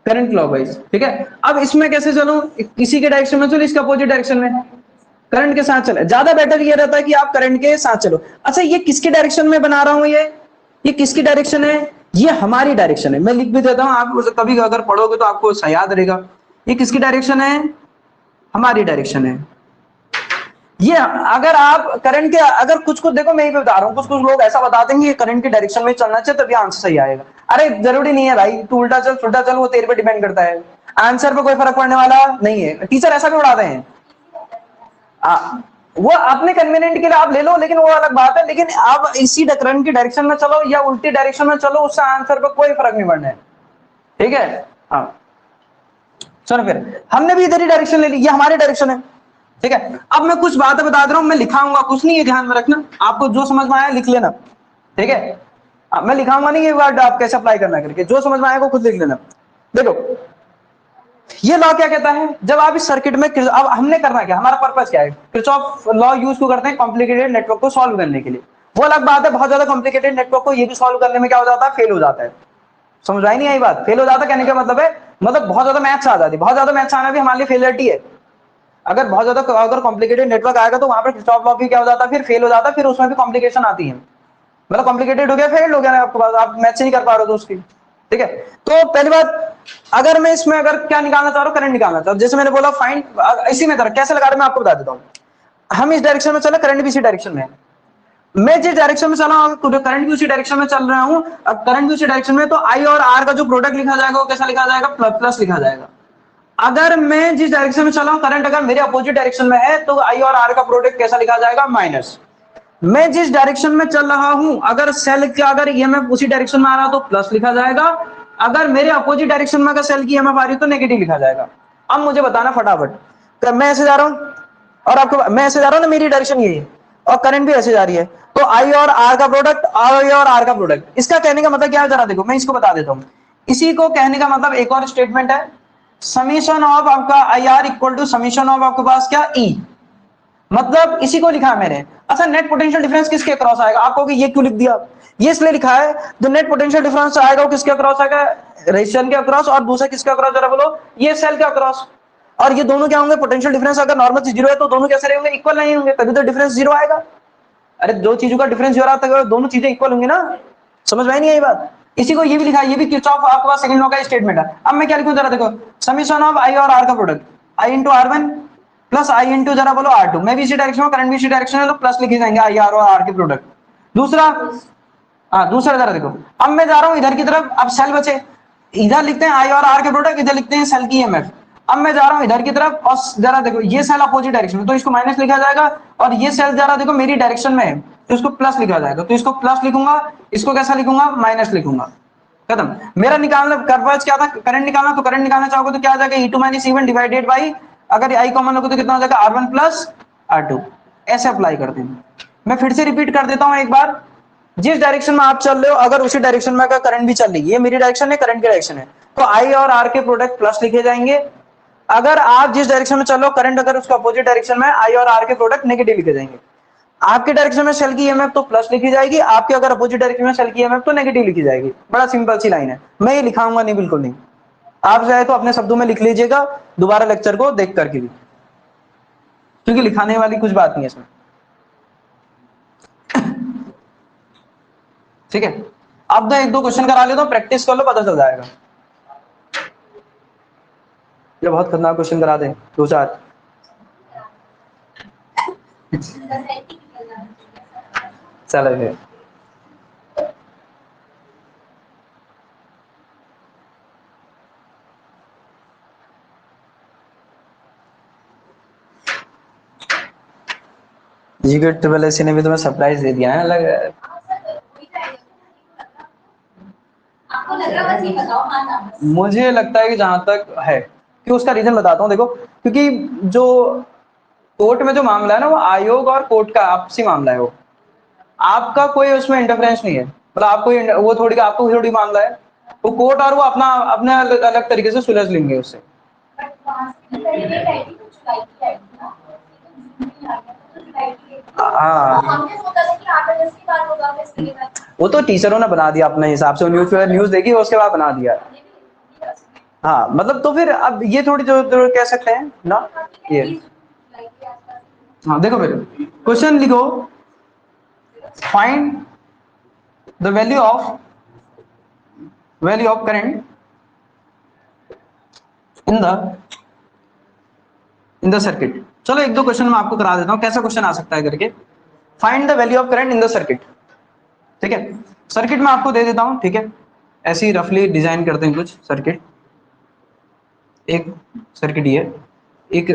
करंट क्लॉकवाइज, ठीक है। अब इसमें कैसे चलो, किसी के डायरेक्शन में चलो, इसका अपोजिट डायरेक्शन में करंट के साथ चले, ज्यादा बेटर ये रहता है कि आप करंट के साथ चलो। अच्छा ये किसके डायरेक्शन में बना रहा हूं, ये किसकी डायरेक्शन है, ये हमारी डायरेक्शन है। मैं लिख भी देता हूं, आप कभी अगर पढ़ोगे तो आपको याद रहेगा। ये किसकी डायरेक्शन है, हमारी डायरेक्शन है। ये अगर आप करंट के अगर कुछ कुछ देखो, मैं ही बता रहा हूँ, कुछ कुछ लोग ऐसा बता देंगे करंट की डायरेक्शन में चलना चाहिए तभी आंसर सही आएगा। अरे जरूरी नहीं है भाई, तू उल्टा चल उल्टा चल, वो तेरे पे डिपेंड करता है, आंसर पे कोई फर्क पड़ने वाला नहीं है। टीचर ऐसा भी उड़ाते हैं। वो अपने कन्वीनियंट के लिए आप ले लो, लेकिन वो अलग बात है। लेकिन आप इसी करंट की डायरेक्शन में चलो या उल्टी डायरेक्शन में चलो, उससे आंसर पे कोई फर्क नहीं पड़ना है, ठीक है। हाँ चलो, फिर हमने भी इधर ही डायरेक्शन ले ली, ये हमारी डायरेक्शन है, ठीक है। अब मैं कुछ बातें बता दे रहा हूं, मैं लिखाऊंगा कुछ नहीं है, ध्यान में रखना, आपको जो समझ में आया लिख लेना, ठीक है। मैं लिखाऊंगा नहीं ये वर्ड आप कैसे अप्लाई करना करके, जो समझ में आएगा खुद लिख लेना। देखो ये लॉ क्या कहता है, जब आप इस सर्किट में, अब हमने करना क्या, हमारा पर्पस क्या है, किरचॉफ लॉ यूज क्यों करते हैं, कॉम्प्लिकेटेड नेटवर्क को सॉल्व करने के लिए। वो अलग बात है, बहुत ज्यादा कॉम्प्लिकेटेड नेटवर्क को ये भी सॉल्व करने में क्या हो जाता है, फेल हो जाता है। समझ आई नहीं आई बात, फेल हो जाता कहने का मतलब है, मतलब बहुत ज्यादा मैथ्स आ जाती है, बहुत ज्यादा मैथ्स आना भी हमारे लिए फेलियरिटी है। अगर बहुत ज्यादा अगर कॉम्प्लिकेटेड नेटवर्क आएगा तो वहां पर किरचॉफ लॉ भी क्या हो जाता है, फिर फेल हो जाता है, फिर उसमें भी कॉम्प्लिकेशन आती है, मतलब कॉम्प्लिकेटेड हो गया, फेल हो गया ना आपके पास, आप मैथ से नहीं कर पा रहे हो तो उसकी, ठीक है। तो पहली बात, अगर मैं इसमें अगर क्या निकालना चाह रहा हूँ, करंट निकालना चाह रहा हूँ, जैसे मैंने बोला फाइंड, इसी में कैसे लगा रहे मैं आपको बता देता हूँ। हम इस डायरेक्शन में चले, करंट भी इसी डायरेक्शन में है, मैं जिस डायरेक्शन में चल रहा हूँ करंट भी उसी डायरेक्शन में चल रहा हूँ। अब करंट भी उसी डायरेक्शन में, तो आई और आर का जो प्रोडक्ट लिखा जाएगा वो कैसा लिखा जाएगा, प्लस लिखा जाएगा। अगर मैं जिस डायरेक्शन में चल रहा हूँ, करंट अगर मेरे अपोजिट डायरेक्शन में है तो आई और आर का प्रोडक्ट कैसा लिखा जाएगा, माइनस। मैं जिस डायरेक्शन में चल रहा हूं, अगर सेल का अगर ईएमएफ उसी डायरेक्शन में आ रहा तो प्लस लिखा जाएगा, अगर मेरे अपोजिट डायरेक्शन में अगर सेल की ईएमएफ आ रही तो नेगेटिव लिखा जाएगा। अब मुझे बताना फटाफट, मैं ऐसे जा रहा हूं और आपको, मैं ऐसे जा रहा हूं ना, मेरी डायरेक्शन यही है और करंट भी ऐसे जा रही है, तो आई और आर का प्रोडक्ट, आई और आर का प्रोडक्ट, इसका कहने का मतलब क्या है, जरा देखो मैं इसको बता देता हूं। इसी को कहने का मतलब एक और स्टेटमेंट है, समीशन ऑफ आपका I R equal to summation of आपके पास क्या, ई, मतलब इसी को लिखा है मैंने। अच्छा, नेट पोटेंशियल डिफरेंस किसके अक्रॉस आएगा, आपको कि ये क्यों लिख दिया, ये इसलिए लिखा है, जो नेट पोटेंशियल डिफरेंस आएगा वो किसके अक्रॉस आएगा, रेजिस्टेंस के अक्रॉस, और दूसरा किसके अक्रॉस, जरा बोलो, ये सेल के अक्रॉस। और ये दोनों क्या होंगे, पोटेंशियल डिफरेंस अगर नॉर्मल से जीरो है तो दोनों कैसे रहेंगे, इक्वल नहीं होंगे, तभी तो डिफरेंस जीरो आएगा। अरे दो चीजों का डिफरेंस हो रहा था, दोनों चीजें इक्वल होंगी ना, समझ में नहीं आई बात। इसी को ये भी लिखा है, ये भी किरचॉफ आपके पास सेकंड लॉ का स्टेटमेंट है। अब मैं क्या लिखूं, जरा देखो, समीशन ऑफ आई और आर का product, I into R one plus I into जरा बोलो आर टू, मैं भी इसी डायरेक्शन में, करंट भी इसी डायरेक्शन में, तो प्लस लिखे जाएंगे आई आर और आर के प्रोडक्ट। दूसरा, हाँ दूसरा जरा देखो, अब मैं जा रहा हूं इधर की तरफ, अब सेल बचे, इधर लिखते हैं आई और आर के प्रोडक्ट, इधर लिखते हैं सेल की ईएमएफ। अब मैं जा रहा हूं इधर की तरफ और जरा देखो ये सेल अपोजिट डायरेक्शन में, तो इसको माइनस लिखा जाएगा, और ये सेल जरा देखो मेरी डायरेक्शन में है तो इसको प्लस लिखा जाएगा, तो इसको प्लस लिखूंगा, इसको कैसा लिखूंगा, माइनस लिखूंगा, खत्म। मेरा निकालना पर्पस क्या था, करंट निकालना, तो करंट निकालना चाहोगे तो क्या आ जाएगा, E two minus E one divided by, अगर आई कॉमन होगा तो कितना हो जाएगा, R one plus R two, ऐसे अप्लाई करते हैं। मैं फिर से रिपीट कर देता हूं एक बार, जिस डायरेक्शन में आप चल रहे हो अगर उसी डायरेक्शन में अगर करंट भी चल रही है, ये मेरी डायरेक्शन है, करंट की डायरेक्शन है, तो आई और आर के प्रोडक्ट प्लस लिखे जाएंगे। अगर आप जिस डायरेक्शन में चल रहे हो करंट अगर उसका अपोजिट डायरेक्शन में, आई और आर के प्रोडक्ट नेगेटिव लिखे जाएंगे। आपके डायरेक्शन में सेल की ईएमएफ तो प्लस लिखी जाएगी, आपके अगर अपोजिट डायरेक्शन में सेल की ईएमएफ तो नेगेटिव लिखी जाएगी। बड़ा सिंपल सी लाइन है, मैं ये लिखाऊंगा नहीं, बिल्कुल नहीं, आप चाहे तो अपने शब्दों में लिख लीजिएगा दोबारा लेक्चर को देख करके भी, क्योंकि लिखाने वाली कुछ बात नहीं है इसमें, ठीक है। अब तो एक दो क्वेश्चन करा लेता हूं, प्रैक्टिस कर लो, पता चल जाएगा। ये बहुत खतरनाक क्वेश्चन करा दें दो चार, चलो फिर। जीके ट्रिपल एस ने भी तुम्हें सरप्राइज दे दिया है, लग मुझे लगता है कि जहां तक है, कि उसका रीजन बताता हूँ, देखो क्योंकि जो कोर्ट में जो मामला है ना, वो आयोग और कोर्ट का आपसी मामला है, वो आपका कोई उसमें इंटरफेरेंस नहीं है, मतलब आपको वो थोड़ी, आपको थोड़ी मामला है, वो कोर्ट और वो अपना अपने अलग, अलग तरीके से सुलझ लेंगे उससे। हाँ वो तो टीचरों ने बना दिया अपने हिसाब से, न्यूज न्यूज देखी उसके बाद बना दिया। हाँ मतलब तो फिर अब ये थोड़ी जो कह सकते हैं ना ये। हाँ देखो फिर क्वेश्चन लिखो, find the value of current in the circuit, चलो एक दो क्वेश्चन मैं आपको करा देता हूँ कैसा क्वेश्चन आ सकता है करके। Find the value of current in the circuit. ठीक है, सर्किट में आपको दे देता हूं, ठीक है, ऐसे ही रफली डिजाइन करते हैं कुछ सर्किट। एक सर्किट ये, एक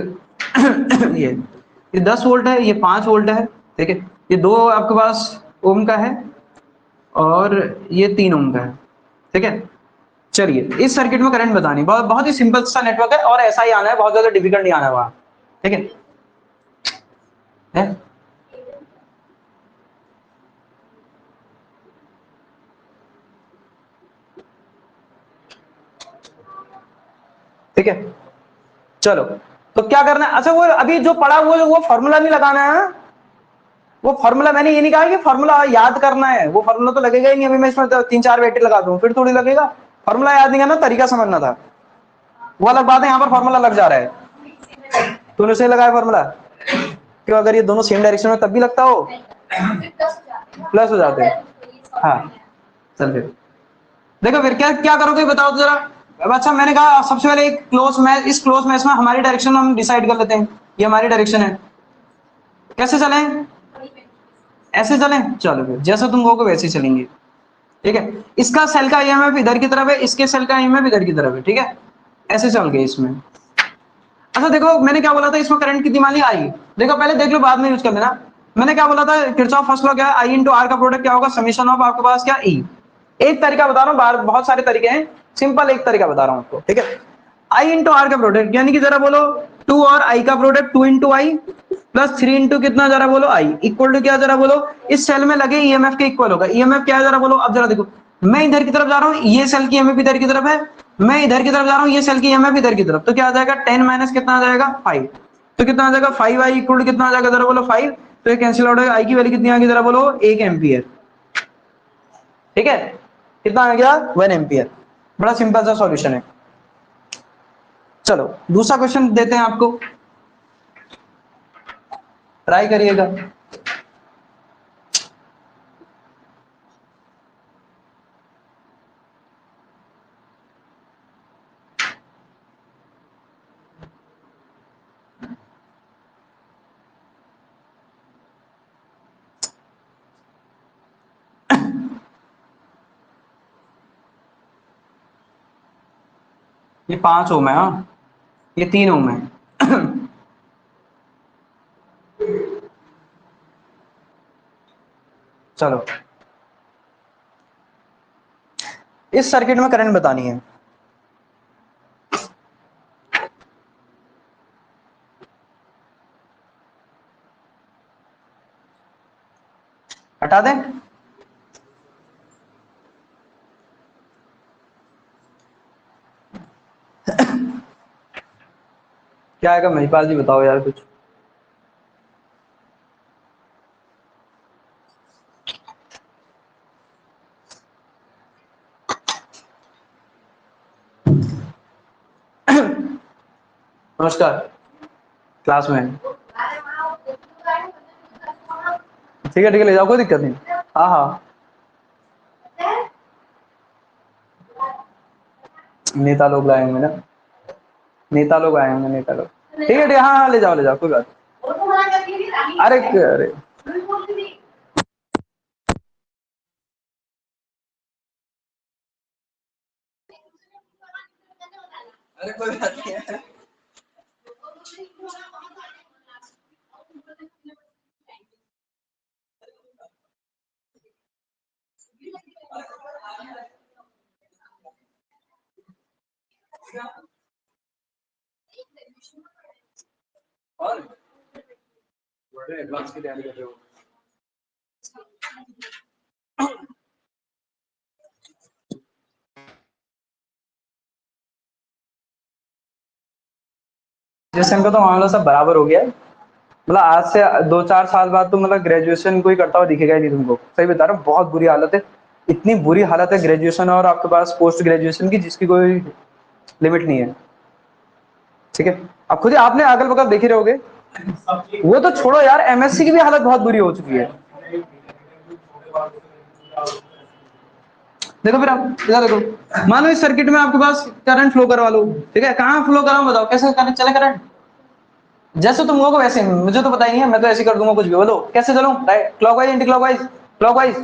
ये 10 वोल्ट है, ये 5 वोल्ट है, ठीक है, ये दो आपके पास ओम का है और ये 3 ओम का है, ठीक है। चलिए इस सर्किट में करंट बतानी, बहुत बहुत ही सिंपल सा नेटवर्क है और ऐसा ही आना है, बहुत ज्यादा डिफिकल्ट नहीं आना है वहां, ठीक है। ठीक है, चलो तो क्या करना है, अच्छा वो अभी जो पढ़ा वो फॉर्मूला नहीं लगाना है। वो फॉर्मूला मैंने ये नहीं कहा कि फॉर्मूला याद करना है, वो फॉर्मूला तो लगेगा ही नहीं। अभी मैं इसमें 3-4 वेटे लगा दूं फिर थोड़ी लगेगा। फॉर्मूला याद नहीं करना, तरीका समझना था, वो अलग बात है। यहाँ पर फॉर्मूला लग जा रहा है, तूने सही लगाया फॉर्मूला, क्यों अगर ये दोनों सेम डायरेक्शन में तब भी लगता हो, प्लस हो जाते हैं। हाँ चल फिर देखो, फिर क्या क्या करोगे बताओ तो जरा। अब अच्छा मैंने कहा सबसे पहले एक क्लोज मैच, इस क्लोज मैच में हमारी डायरेक्शन हम डिसाइड कर लेते हैं, ये हमारी डायरेक्शन है। कैसे चलें, ऐसे चलें, चलो फिर जैसे तुम कहोगे वैसे ही चलेंगे। ठीक है, इसका सेल का ईएमएफ इधर की तरफ है, इसके सेल का ईएमएफ इधर की तरफ है, ठीक है, ऐसे चल गए इसमें। अच्छा देखो मैंने क्या बोला था, इसमें करंट कितनी मान ली आई, देखो पहले देख लो बाद में यूज कर लेना। मैंने क्या बोला था, किरचॉफ फर्स्ट लॉ क्या है, आई इंटू आर का प्रोडक्ट क्या होगा, समीशन ऑफ आपके पास क्या ई। एक तरीका बता रहा हूँ, बहुत सारे तरीके हैं, सिंपल एक तरीका बता रहा हूँ आपको, ठीक है। आई इंटू आर का प्रोडक्ट यानी कि जरा बोलो 2 और आई का प्रोडक्ट 2 इंटू आई प्लस 3 इंटू कितना जरा बोलो आई इक्वल टू क्या जरा बोलो, इस सेल में लगे ईएमएफ के इक्वल होगा। ईएमएफ क्या है जरा बोलो, अब जरा देखो मैं इधर की तरफ जा रहा हूँ, ये सेल की ईएमएफ इधर की तरफ है, मैं इधर की तरफ जा रहा हूँ, ये सेल की ईएमएफ इधर की तरफ, तो क्या आ जाएगा 10 माइनस कितना आ जाएगा 5, तो कितना आ जाएगा 5 आई इक्वल टू कितना आ जाएगा जरा बोलो 5, तो ये कैंसिल आउट होगा, आई की वैल्यू कितनी आ गई जरा बोलो 1 एम्पियर। ठीक है, कितना आ गया 1 एम्पियर। बड़ा सिंपल सा सॉल्यूशन है। चलो दूसरा क्वेश्चन देते हैं आपको, ट्राई करिएगा। ये 5 ओम है, हाँ ये 3 ओम है। चलो इस सर्किट में करंट बतानी है। हटा दें, क्या आएगा महिपाल जी बताओ यार कुछ। नमस्कार, क्लास में। ठीक है ले जाओ, कोई दिक्कत नहीं। हाँ हाँ, नेता लोग लाए होंगे ना, नेता लोग आए होंगे, नेता लोग। ठीक है हाँ हाँ ले जाओ कोई बात। अरे अरे अरे कोई बात नहीं है। और बड़े एडवांस की तैयारी कर रहे हो। जिस टाइम पे तो मामला सब बराबर हो गया है, मतलब आज से 2-4 साल बाद तो मतलब ग्रेजुएशन कोई करता हुआ दिखेगा ही नहीं तुमको, सही बता रहा हूँ, बहुत बुरी हालत है। इतनी बुरी हालत है ग्रेजुएशन और आपके पास पोस्ट ग्रेजुएशन की जिसकी कोई लिमिट नहीं है। ठीक है, अब खुद ही आपने अगल बगल देखे रहोगे, वो तो छोड़ो यार, एमएससी की भी हालत बहुत बुरी हो चुकी है। देखो फिर आप इधर देखो, मान लो इस सर्किट में आपके पास करंट फ्लो करवा लो, ठीक है, कहाँ फ्लो कराऊं बताओ, कैसे करंट चले करंट, जैसे तुम लोगों को वैसे, मुझे तो पता ही नहीं है, मैं तो ऐसे कर दूंगा कुछ भी। बोलो कैसे चलूं, क्लॉकवाइज एंटी क्लॉकवाइज? क्लॉकवाइज।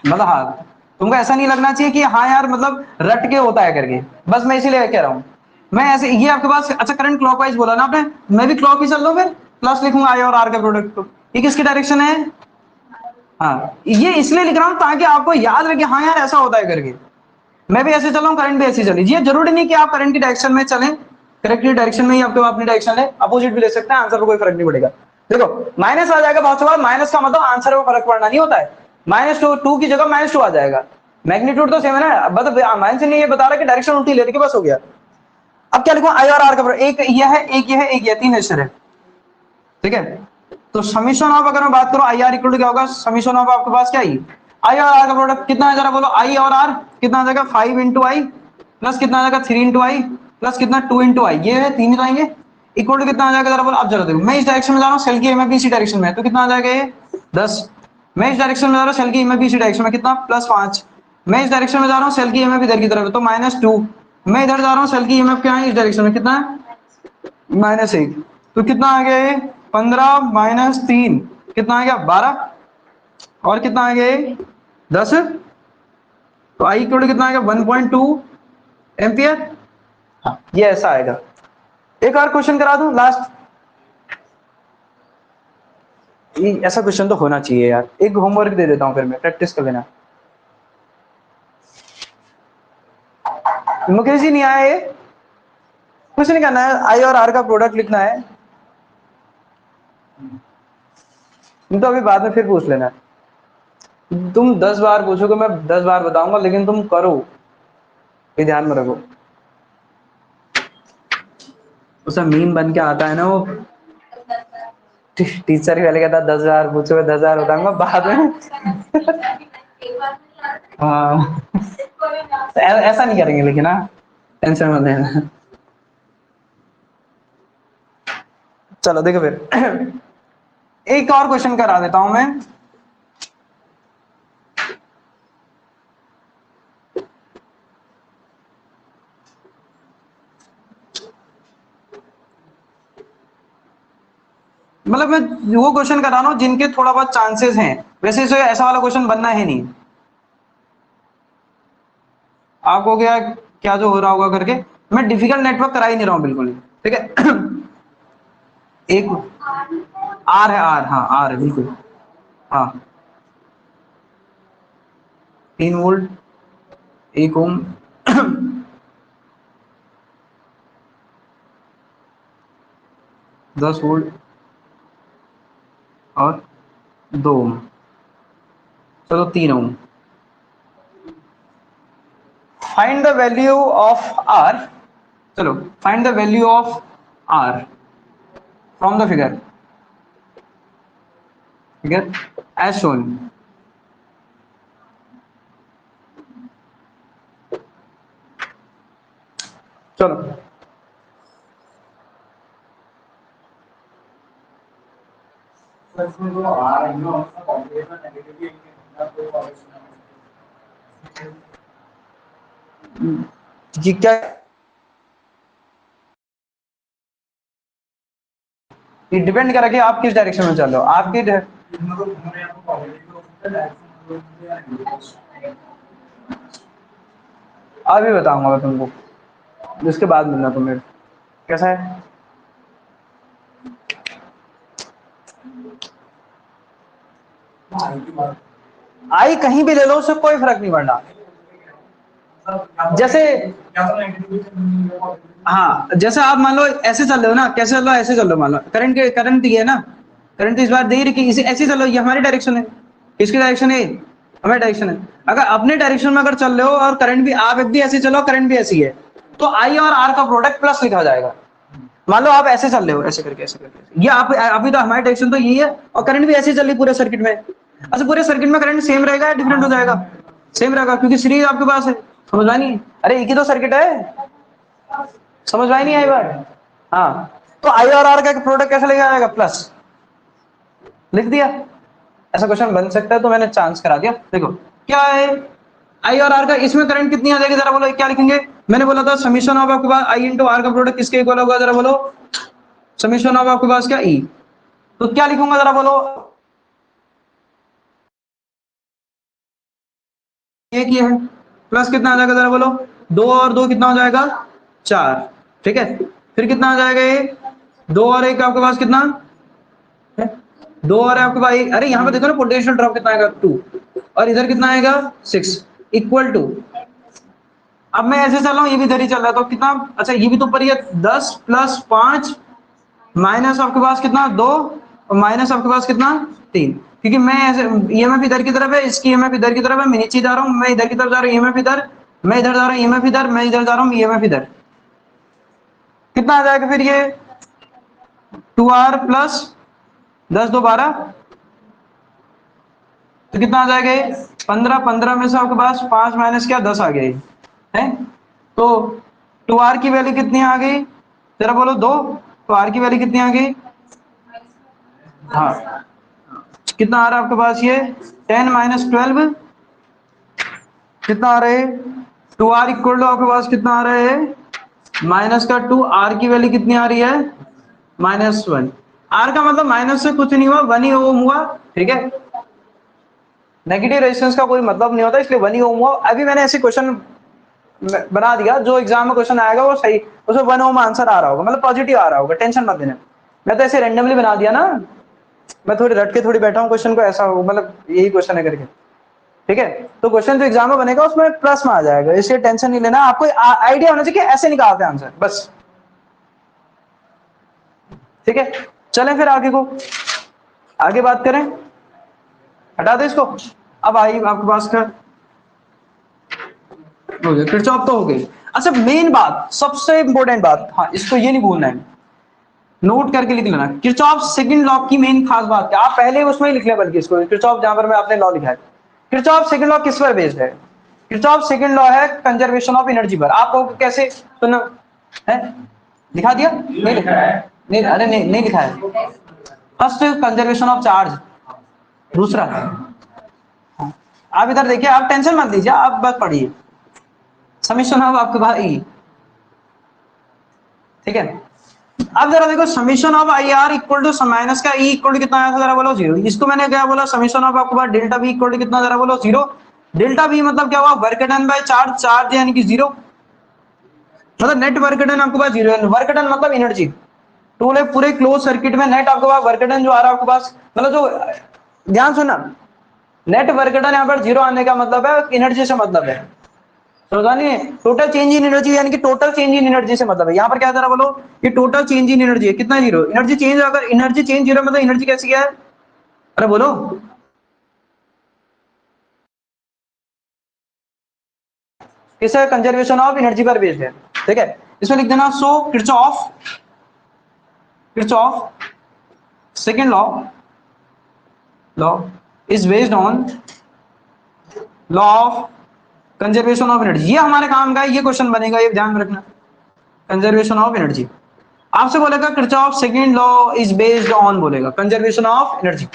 मतलब हाँ, तुमको ऐसा नहीं लगना चाहिए कि हाँ यार मतलब रट के होता है करके, बस मैं इसीलिए कह रहा हूँ। मैं ऐसे, ये आपके पास अच्छा करंट क्लॉकवाइज बोला ना आपने, मैं भी क्लॉक ही चल रहा हूँ, फिर प्लस लिखूंगा आई और आर के प्रोडक्ट को। ये किसकी डायरेक्शन है? हाँ, ये इसलिए लिख रहा हूँ ताकि आपको याद रहे कि हाँ यार ऐसा होता है करके। मैं भी ऐसे चल रहा हूँ, करंट भी ऐसे चली। ये जरूरी नहीं कि आप करंट की डायरेक्शन में चलें, करेक्ट डायरेक्शन में ही आपको अपनी डायरेक्शन है, अपोजिट भी ले सकते हैं, आंसर पर कोई फर्क नहीं पड़ेगा। देखो माइनस आ जाएगा बहुत बार, माइनस का मतलब आंसर में फर्क पड़ना नहीं होता है। -2 की जगह -2 आ जाएगा, मैग्नीट्यूड तो सेम है ना, मतलब माइनस नहीं, ये बता रहा है कि डायरेक्शन उल्टी ले रही है, बस हो गया। अब क्या लिखूं, आई और आर का, एक ये है, एक ये है, एक ये, तीन हिस्से है, ठीक है। तो समीशन ऑफ, अगर मैं बात करूं आई आर इक्वल टू क्या होगा, समीशन ऑफ आपके पास क्या ही, आई और आर का प्रोडक्ट कितना है जरा बोलो, आई और आर कितना आ जाएगा, 5 इंटू आई प्लस कितना आ जाएगा, 3 इंटू आई प्लस कितना 2 इंटू आई, ये है तीन जाएंगे, इक्वल टू कितना आ जाएगा जरा बोलो। अब जरा देखो, मैं इस डायरेक्शन में जा रहा हूँ, सेल की एमएफ इसी डायरेक्शन में, तो कितना आ जाएगा ये 10। मैं इस डायरेक्शन में जा रहा हूँ, सेल की एमएफ इसी डायरेक्शन में, कितना +5। मैं इस डायरेक्शन में जा रहा हूँ, सेल की एमएफ इधर की तरफ है, तो -2। मैं इधर जा रहा हूँ, सेल की एमएफ क्या है इस डायरेक्शन में, कितना है -1। तो कितना आ गया ये 15 -3 कितना आ गया 12, और कितना आ गया ये 10। तो आई इक्वल टू कितना आ गया 1.2 एम्पियर। ये ऐसा आएगा। एक और क्वेश्चन करा दूं लास्ट, ऐसा क्वेश्चन तो होना चाहिए यार, एक होमवर्क दे देता हूं, फिर मैं प्रैक्टिस कर लेना। मुकेश जी नहीं आए, कुछ नहीं करना है, आई और आर का प्रोडक्ट लिखना है, तो अभी बाद में फिर पूछ लेना। तुम 10 बार पूछोगे, मैं 10 बार बताऊंगा, लेकिन तुम करो, ये ध्यान में रखो। उसका मीम बन के आता है ना वो, टीचर ही पहले कहता 10 बार पूछोगे 10 बार बताऊंगा बाद में। हाँ, ऐसा नहीं करेंगे लेकिन, हाँ टेंशन मत लेना। चलो देखो फिर एक और क्वेश्चन करा देता हूं मैं। मतलब मैं वो क्वेश्चन करा रहा हूं जिनके थोड़ा बहुत चांसेस हैं, वैसे तो ऐसा वाला क्वेश्चन बनना है नहीं। आपको क्या क्या जो हो रहा होगा करके, मैं डिफिकल्ट नेटवर्क करा ही नहीं रहा हूं बिल्कुल, ठीक है। एक आर है, आर, हाँ आर है बिल्कुल, हाँ 3 वोल्ट, 1 ओम, 10 वोल्ट और 2 ओम, चलो 3 ohm. Find the value of R, चलो find the value of R from the figure, ठीक है, एज शोन। चलो जी, क्या ये डिपेंड करेगा कि आप किस डायरेक्शन में चल रहे हो, आपकी अभी बताऊंगा मैं तुमको, जिसके बाद मिलना तुम्हें, कैसा है। आई कहीं भी ले लो, उससे कोई फर्क नहीं पड़ना। जैसे हाँ, जैसे आप मान लो ऐसे चल रहे हो ना, कैसे चल रहे हो, ऐसे चल रहे हो, मान लो करंट ये है ना, करंट इस बार दे रही कि इसे ऐसे चलो, ये हमारी डायरेक्शन है, इसकी डायरेक्शन है, हमारी डायरेक्शन है। अगर अपने डायरेक्शन में अगर चल रहे हो और करंट भी, आप भी ऐसे चलो, करंट भी ऐसी है, तो आई और आर का प्रोडक्ट प्लस लिखा जाएगा। मान लो आप ऐसे चल रहे हो, ऐसे करके, ऐसे करके, ये आप अभी तो हमारी डायरेक्शन तो यही है, और करंट भी ऐसे चल रही पूरे सर्किट में। अच्छा, पूरे सर्किट में करंट सेम रहेगा या डिफरेंट हो जाएगा? सेम रहेगा, क्योंकि सीरीज आपके पास है। समझ में नहीं, अरे एक ही तो सर्किट है, समझ में नहीं आई बात। हाँ, तो आई और आर का प्रोडक्ट कैसे लिखा जाएगा, प्लस लिख दिया। ऐसा क्वेश्चन बन सकता है, तो मैंने चांस करा दिया। देखो क्या है, आई और आर का, इसमें करंट कितनी आ जाएगी जरा बोलो, क्या लिखेंगे। मैंने बोला था समीशन ऑफ आपके पास आई इंटू आर का प्रोडक्ट किसके इक्वल होगा, जरा बोलो, समीशन ऑफ आपके पास क्या ई, तो क्या लिखूंगा जरा बोलो, ये किया है प्लस कितना आ जाएगा जरा बोलो, 2 और 2 कितना हो जाएगा 4, ठीक है। फिर कितना आ जाएगा ये 2 और 1 आपके पास कितना है, 2 और आपके पास, अरे यहाँ पे देखो ना पोटेंशियल ड्रॉप कितना आएगा 2, और इधर कितना आएगा 6 इक्वल टू, अब मैं ऐसे चल रहा हूँ ये भी इधर ही चल रहा है तो कितना, अच्छा ये भी तो ऊपर ही है, 10 प्लस 5 माइनस आपके पास कितना 2 और माइनस आपके पास कितना 3, क्योंकि मैं ऐसे ईएमएफ इधर की तरफ है, इसकी ईएमएफ इधर की तरफ है, मैं नीचे जा रहा हूँ, मैं इधर की तरफ जा रहा हूँ ईएमएफ इधर, मैं इधर जा रहा हूँ ईएमएफ इधर, मैं इधर जा रहा हूँ ईएमएफ इधर, कितना आ जाएगा फिर ये 2r प्लस 10 2 12, तो कितना आ जाएगा ये 15, 15 में से आपके पास 5 माइनस क्या 10 आ गया ये है, तो 2r की वैल्यू कितनी आ गई जरा बोलो 2, तो r की वैल्यू कितनी आ गई, हाँ कितना आ रहा है आपके पास ये 10 माइनस 12 कितना आ रहा है 2r इक्वल टू आपके पास कितना आ रहा है माइनस का 2, r की वैल्यू कितनी आ रही है -1, r का मतलब माइनस से कुछ नहीं हुआ 1 ही ओम हुआ, ठीक है, नेगेटिव रेजिस्टेंस का कोई मतलब नहीं होता इसलिए 1 ही ओम हुआ। अभी मैंने ऐसे क्वेश्चन बना दिया जो एग्जाम में क्वेश्चन आएगा वो सही, उसमें 1 ओम आंसर आ रहा होगा, मतलब पॉजिटिव आ रहा होगा, टेंशन मत लेना, मैं तो ऐसे रैंडमली बना दिया ना, मैं थोड़ी रट के थोड़ी बैठा हूँ क्वेश्चन को, ऐसा हो मतलब यही क्वेश्चन है करके, ठीक है, तो क्वेश्चन जो एग्जाम में बनेगा उसमें प्लस में आ जाएगा, इसलिए टेंशन नहीं लेना, आपको आइडिया होना चाहिए कि ऐसे निकालते हैं आंसर बस, ठीक है। चलें फिर आगे को, आगे बात करें, हटा दो इसको, अब आई आपके पास का हो गया किरचॉफ तो हो गई। अच्छा मेन बात सबसे इंपॉर्टेंट बात, हाँ इसको ये नहीं भूलना है, नोट करके लिख लेना, किरचॉफ सेकंड लॉ की मेन खास बात क्या, आप पहले उसमें ही लिख लें, बल्कि इसको किरचॉफ जहां पर मैं आपने लॉ लिखा है, किरचॉफ सेकंड लॉ किस पर बेस्ड है, किरचॉफ सेकंड लॉ है कंजर्वेशन ऑफ एनर्जी पर, आप कहोगे कैसे, सुनो है लिखा दिया, नहीं लिखा नहीं, अरे नहीं लिखा है, फर्स्ट कंजर्वेशन ऑफ चार्ज, दूसरा आप इधर देखिए, आप टेंशन मत लीजिए, आप बस पढ़िए समीशन ऑफ आपके पास ई, ठीक है। अब जरा देखो summation of I R equal to minus का ई इक्वल टू कितना आया था जरा बोलो 0, इसको मैंने क्या बोला समीशन ऑफ आपके पास डेल्टा बी इक्वल टू कितना जरा बोलो 0, डेल्टा बी मतलब क्या हुआ work done by charge, charge यानी कि 0, मतलब नेट वर्क डन आपके पास 0 है, वर्क डन मतलब एनर्जी, टूल है पूरे क्लोज सर्किट में नेट आपके पास वर्क डन जो आ रहा है आपके पास, मतलब जो ध्यान सुनना, नेट वर्क डन यहाँ पर 0 आने का मतलब है एनर्जी से मतलब है, समझा नहीं, टोटल चेंज इन एनर्जी यानी कि टोटल चेंज इन एनर्जी से मतलब है, यहाँ पर क्या जरा बोलो ये टोटल चेंज इन एनर्जी है कितना 0, एनर्जी चेंज, अगर एनर्जी चेंज 0 मतलब एनर्जी कैसी है, अरे बोलो किसका कंजर्वेशन ऑफ एनर्जी पर बेस्ड है, ठीक है, इसमें लिख देना so Kirchhoff second law is based on law of conservation of energy, ये हमारे काम का है, ये क्वेश्चन बनेगा, ये ध्यान में रखना, कंजर्वेशन ऑफ एनर्जी, आपसे बोलेगा Kirchhoff second law is based on, बोलेगा कंजर्वेशन ऑफ एनर्जी,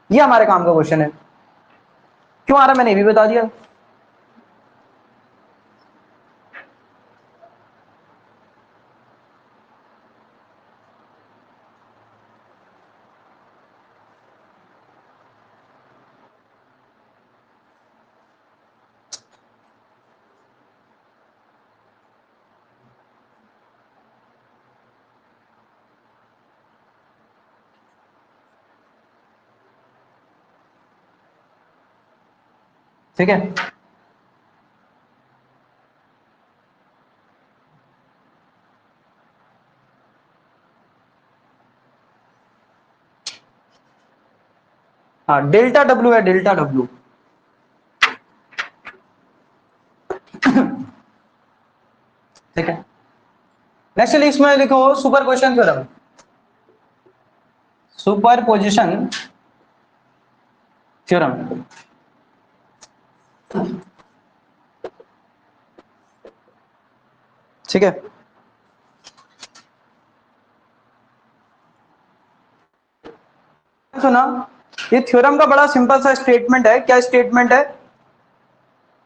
ये हमारे काम का क्वेश्चन है, क्यों आ रहा मैंने ये भी बता दिया, ठीक है। हाँ डेल्टा डब्ल्यू है, डेल्टा डब्ल्यू, ठीक है। नेक्स्ट लिस्ट में लिखो super position theorem, super position theorem, ठीक है। सुना, ये थ्योरम का बड़ा सिंपल सा स्टेटमेंट है, क्या स्टेटमेंट है,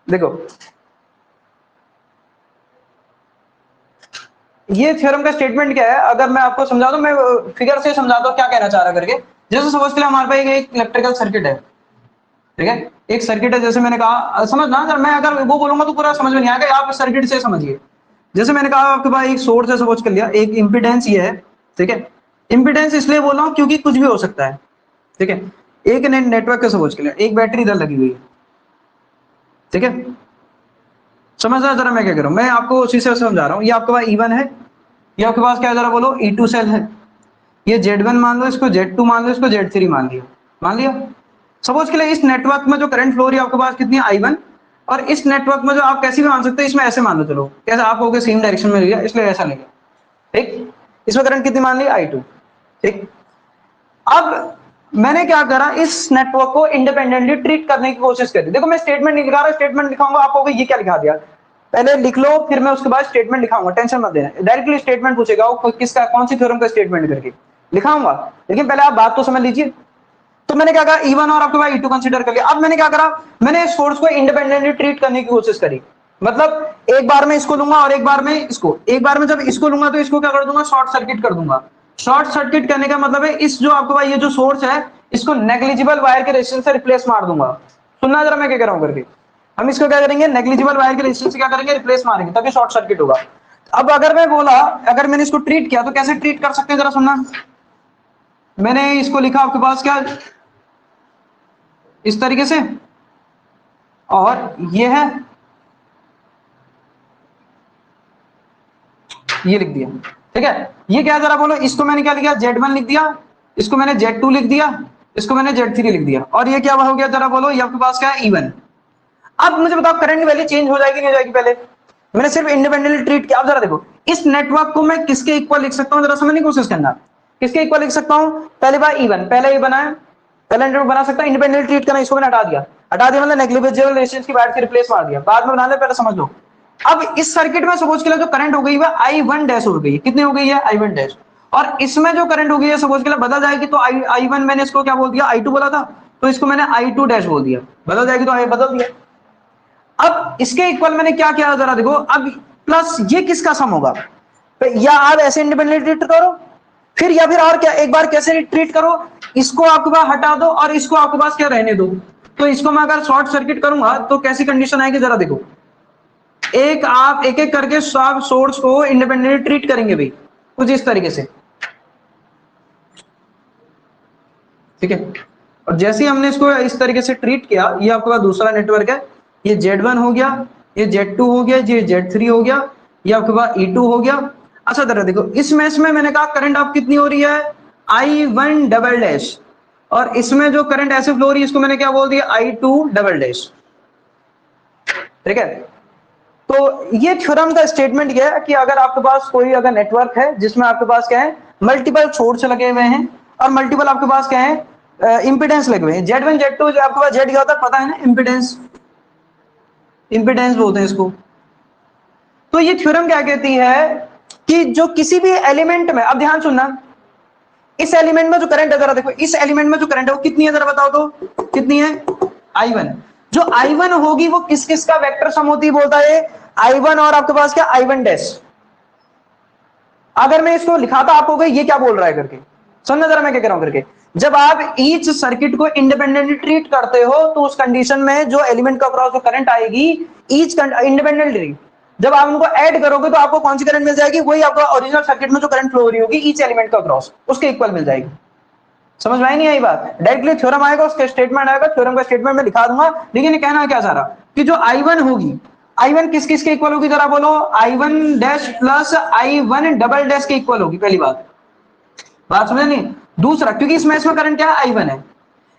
देखो ये थ्योरम का स्टेटमेंट क्या है, अगर मैं आपको समझा दूं, मैं फिगर से समझाता हूं क्या कहना चाह रहा करके। जैसे सपोज के लिए हमारे पास एक इलेक्ट्रिकल सर्किट है, ठीक है, एक सर्किट है, जैसे मैंने कहा, समझना, अगर मैं अगर वो बोलूंगा तो पूरा समझ में नहीं आएगा, आप सर्किट से समझिए। जैसे मैंने कहा आपके पास एक सोर्स है, सपोज कर लिया, एक इंपिडेंस ये है, ठीक है। इंपिडेंस इसलिए बोल रहा हूं क्योंकि कुछ भी हो सकता है, ठीक है। एक नेटवर्क का सपोज कर लिया, एक बैटरी इधर लगी हुई है, ठीक है। समझ रहा जरा मैं क्या कर रहा हूं, मैं आपको उसी से समझा रहा हूं। ये आपके पास E1 है, ये आपके पास क्या है जरा बोलो, E2 सेल है। ये Z1 मान लो, इसको Z2 मान लो, इसको Z3 मान लिया। सपोज के लिए इस नेटवर्क में जो करंट फ्लो हो रही है आपके पास कितनी है, I1। और इस नेटवर्क में जो आप कैसे भी मान सकते हैं, इसमें ऐसे मान लो, चलो कैसे आप हो गए, सेम डायरेक्शन में लिया इसलिए ऐसा लिया, ठीक। इसमें करंट कितनी मान ली, I2, ठीक। अब मैंने क्या करा, इस नेटवर्क को इंडिपेंडेंटली ट्रीट करने की कोशिश करी। देखो मैं स्टेटमेंट नहीं लिखा रहा, स्टेटमेंट लिखाऊंगा आप होगा ये क्या लिखा दिया, पहले लिख लो, फिर मैं उसके बाद स्टेटमेंट लिखाऊंगा, टेंशन मत देना। डायरेक्टली स्टेटमेंट पूछेगा वो किसका, कौन सी थ्योरम का स्टेटमेंट करके लिखाऊंगा, लेकिन पहले आप बात तो समझ लीजिए। तो मैंने क्या कहा, E1 और आपके पास E2 कंसीडर कर लिया। अब मैंने क्या करा, मैंने इस सोर्स को इंडिपेंडेंटली ट्रीट करने की कोशिश करी। मतलब एक बार में इसको लूंगा और एक बार में इसको, एक बार में जब इसको लूंगा तो इसको क्या कर दूंगा, शॉर्ट सर्किट कर दूंगा। शॉर्ट सर्किट करने का मतलब है इस जो आपके पास ये जो सोर्स है, इसको नेग्लिजिबल वायर के रेजिस्टेंस से रिप्लेस मार दूंगा। सुनना जरा मैं क्या कह रहा हूं करके, हम इसको क्या करेंगे, नेग्लिजिबल वायर के रेजिस्टेंस से क्या करेंगे, रिप्लेस मारेंगे, तभी शॉर्ट सर्किट होगा। अब अगर मैं बोला, अगर मैंने इसको ट्रीट किया तो कैसे ट्रीट कर सकते हैं जरा सुनना। मैंने इसको लिखा आपके पास क्या, इस तरीके से, और ये है, ये लिख दिया, ठीक है। ये क्या जरा बोलो, इसको मैंने क्या लिखा, Z1 लिख दिया, इसको मैंने Z2 लिख दिया, इसको मैंने Z3 लिख दिया, और ये क्या हो गया जरा बोलो, ये आपके पास क्या है, E1। अब मुझे बताओ करंट वैल्यू चेंज हो जाएगी नहीं हो जाएगी, पहले मैंने सिर्फ इंडिपेंडेंटली ट्रीट किया। अब जरा देखो, इस नेटवर्क को मैं किसके इक्वल लिख सकता हूं, जरा समझने की कोशिश करना। किसके इक्वल लिख सकता हूं, पहले बार E1, पहले ये बनाया, पहले नेटवर्क बना सकता है, इंडिपेंडेंटली ट्रीट करना, इसको मैंने हटा दिया, मतलब नेग्लिजिबल रेजिस्टेंस की बात की रिप्लेस मार दिया, बाद में बना दे, पहले समझ लो। अब इस सर्किट में सपोज के लिए जो करंट हो गई है I1 डैश हो गई है, कितनी हो गई है, I1 डैश। और इसमें जो करंट हो गई है सपोज के लिए बदल जाएगी, तो I1 मैंने इसको क्या बोल दिया, I2 बोला था, तो इसको मैंने I2 डैश बोल दिया, बदल जाएगी तो बदल दिया। अब इसके इक्वल मैंने क्या किया जरा देखो, अब प्लस ये किसका सम होगा, या आप ऐसे इंडिपेंडेंटली ट्रीट करो, फिर या फिर और क्या, एक बार कैसे ट्रीट करो, इसको आपके पास हटा दो और इसको आपके पास क्या रहने दो। तो इसको मैं अगर शॉर्ट सर्किट करूंगा तो कैसी कंडीशन आएगी जरा देखो, एक आप एक एक करके सब सोर्स को इंडिपेंडेंटली ट्रीट करेंगे भाई, कुछ इस तरीके से, ठीक है। और जैसे ही हमने इसको इस तरीके से ट्रीट किया, ये आपके पास दूसरा नेटवर्क है, ये Z1 हो गया, ये Z2 हो गया, ये Z3 हो गया, ये आपके पास E2 हो गया। अच्छा तरह देखो, इस मैच में मैंने कहा करंट आप कितनी हो रही है, I1 डबल डैश, और इसमें जो करंट ऐसे फ्लो हो रही है इसको मैंने क्या बोल दिया, I2 डबल डैश, ठीक है। तो ये थ्योरम का स्टेटमेंट क्या है कि अगर आपके पास कोई अगर नेटवर्क है जिसमें आपके पास क्या है, मल्टीपल सोर्स लगे हुए हैं और मल्टीपल आपके पास क्या है, इंपिडेंस लगे हुए हैं, Z1 Z2, जो आपके पास Z क्या होता है पता है ना, इंपिडेंस, इंपिडेंस बोलते हैं इसको। तो ये थ्योरम क्या कहती है कि जो किसी भी एलिमेंट में, अब ध्यान सुनना, इस एलिमेंट में जो करंट है, जरा देखो इस एलिमेंट में जो करंट है वो कितनी है जरा बताओ तो, कितनी है, I1। जो I1 होगी वो किस किस का वेक्टर सम होती है, बोलता है I1 और आपके पास क्या, I1 डैश। अगर मैं इसको लिखाता आप हो गए ये क्या बोल रहा है करके, सुनना जरा मैं क्या कह रहा हूं करके। जब आप ईच सर्किट को इंडिपेंडेंटली ट्रीट करते हो तो उस कंडीशन में जो एलिमेंट का क्रॉस जो करंट आएगी, ईच इंडिपेंडेंटली, जब आप उनको ऐड करोगे तो आपको कौन सी करंट मिल जाएगी, वही आपको ओरिजिनल सर्किट में जो करंट फ्लो हो रही होगी ईच एलिमेंट का क्रॉस, उसके इक्वल मिल जाएगी। समझ में आई नहीं आई बात, डायरेक्टली थ्योरम आएगा, उसका स्टेटमेंट आएगा, थ्योरम का स्टेटमेंट में लिखा दूंगा। लेकिन ये कहना क्या चाह रहा कि जो I1 होगी, I1 किस किस के इक्वल होगी जरा बोलो, I1 dash plus I1 double dash के इक्वल होगी, पहली बात समझे नहीं। दूसरा, क्योंकि इसमें करंट क्या है, I1 है,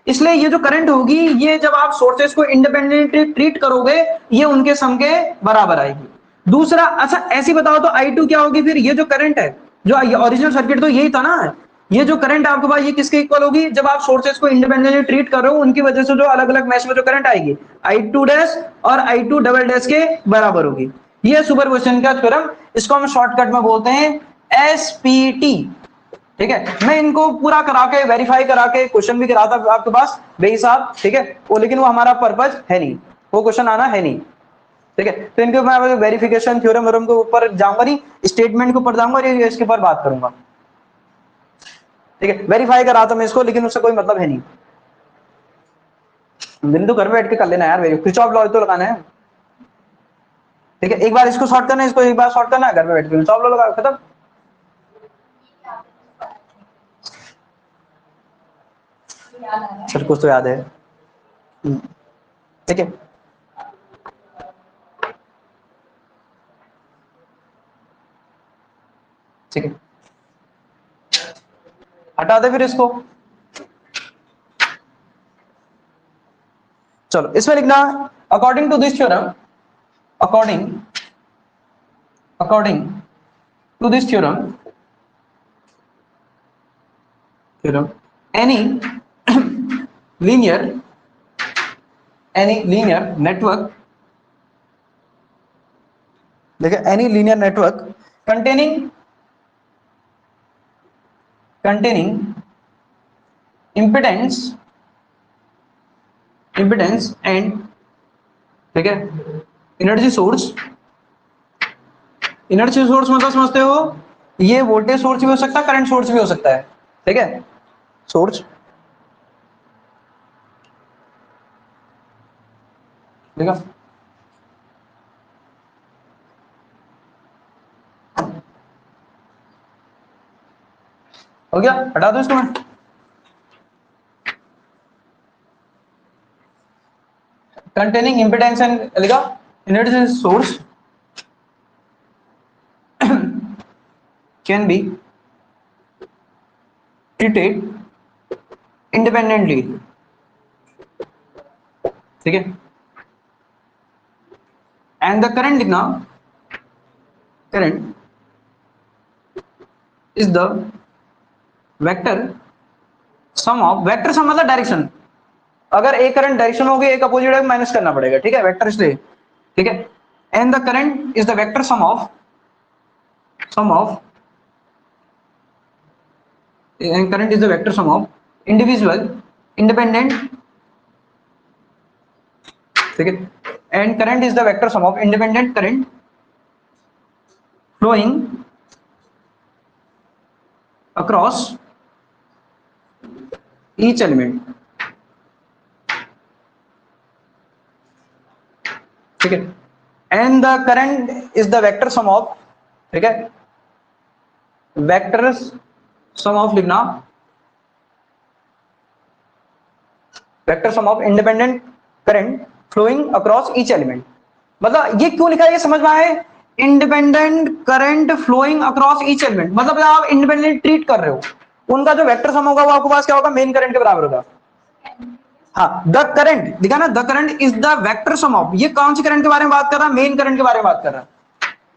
इसलिए ये जो करंट होगी ये जब आप सोर्सेस को इंडिपेंडेंटली ट्रीट करोगे ये उनके सम के बराबर आएगी। दूसरा, अच्छा ऐसी बताओ तो I2 क्या होगी, फिर ये जो करंट है, जो ओरिजिनल सर्किट तो यही था ना, ये जो करंट आपके पास ये किसके इक्वल होगी, जब आप सोर्सेस को इंडिपेंडेंटली ट्रीट कर रहे हो उनकी वजह से जो अलग अलग मैच में जो करंट आएगी I2 डैश और I2 डबल डैश के बराबर होगी। ये सुपरपोजिशन का थ्योरम, इसको हम शॉर्टकट में बोलते हैं SPT, ठीक है। मैं इनको पूरा करा के वेरीफाई करा के क्वेश्चन भी कराता आपके पास बेहिसाब, ठीक है वो, लेकिन वो हमारा पर्पज है नहीं, वो क्वेश्चन आना है नहीं। ठीक है। तो इनके मैं वेरिफिकेशन थ्योरम वरम के ऊपर जाऊंगा नहीं, स्टेटमेंट के ऊपर जाऊंगा और ये इसके ऊपर बात करूंगा। ठीक है, वेरीफाई करा था मैं इसको, लेकिन उससे कोई मतलब है नहीं। बिंदु घर बैठ के कर लेना यार, क्रिचॉफ लॉ तो लगाना है। ठीक है, एक बार इसको शॉर्ट करना है, इसको एक बार शॉर्ट करना है, घर में बैठ के क्रिचॉफ लॉ लगा, खत्म। सर कुछ तो याद है। ठीक है, ठीक है, हटा दे फिर इसको। चलो इसमें लिखना, according to this theorem, according according to this theorem any linear network, देखिए any linear network containing impedance and, ठीक है, एनर्जी सोर्स मतलब समझते हो, ये वोल्टेज सोर्स भी हो सकता है, करंट सोर्स भी हो सकता है। ठीक है, सोर्स, ठीक है, हो गया, हटा दो इसको मैं। कंटेनिंग इम्पिडेंस एंड लिखा, energy source can be treated independently, ठीक है, एंड द करंट लिखना, current is the vector sum of, vector sum मतलब डायरेक्शन, अगर एक करंट डायरेक्शन होगी एक अपोजिट है माइनस करना पड़ेगा। ठीक है, वेक्टर इसलिए, ठीक है, and the current is the vector sum of and current is the vector sum of individual independent, ठीक है, and current is the vector sum of independent current flowing across each element, ठीक है, and the current is the vector sum of, ठीक है, vector sum of लिखना, vector sum of independent current flowing across each element, मतलब ये क्यों लिखा है ये समझ में आए, independent current flowing across each element, मतलब आप इंडिपेंडेंट ट्रीट कर रहे हो, उनका जो वेक्टर सम होगा वो आपके पास क्या होगा, मेन करंट के बराबर होगा। हाँ, द करंट दिखा ना, the current is the vector sum of, ये कौन सी करंट के बारे में बात कर रहा है, मेन करंट के बारे में बात कर रहा है।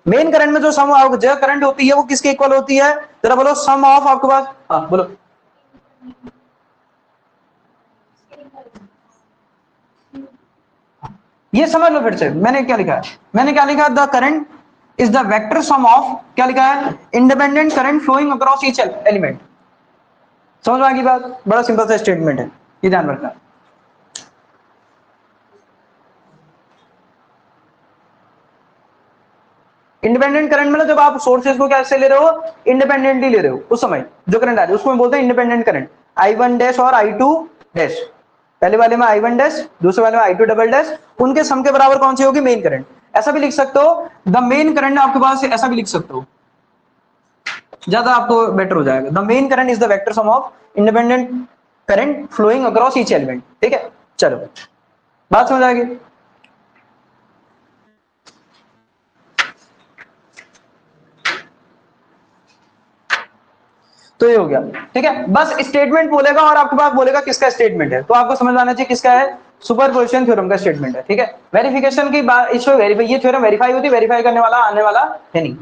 मेन करंट में जो सम जो करंट होती है वो किसके इक्वल होती है, जरा बोलो, सम ऑफ आपके पास, हाँ बोलो, ये समझ लो फिर से, मैंने क्या लिखा है, मैंने क्या लिखा, the current is the vector sum of, क्या लिखा है, independent current flowing across each element. समझ में आ गई बात, बड़ा सिंपल सा स्टेटमेंट है, ये ध्यान रखना। इंडिपेंडेंट करंट मतलब जब आप सोर्सेज को कैसे ले रहे हो, इंडिपेंडेंटली ले रहे हो, उस समय जो करंट आ रही है उसको बोलते हैं इंडिपेंडेंट करंट, I1 डैश और I2 डैश, पहले वाले में I1 डैश, दूसरे वाले में I2 डबल डैश, उनके सम के बराबर कौन सी होगी, मेन करंट। ऐसा भी लिख सकते हो, द मेन करंट आपके पास, ऐसा भी लिख सकते हो, ज्यादा आपको बेटर हो जाएगा, the main current is the vector sum of independent current flowing across each element. ठीक है, चलो बात समझ आ गई। तो ये हो गया, ठीक है, बस स्टेटमेंट बोलेगा और आपके पास बोलेगा किसका स्टेटमेंट है, तो आपको समझ आना चाहिए किसका है, सुपरपोजिशन थ्योरम का स्टेटमेंट है। ठीक है, वेरिफिकेशन की बात, इसको वेरीफाई, ये थ्योरम वेरीफाई होती है, वेरीफाई करने वाला आने वाला है नहीं।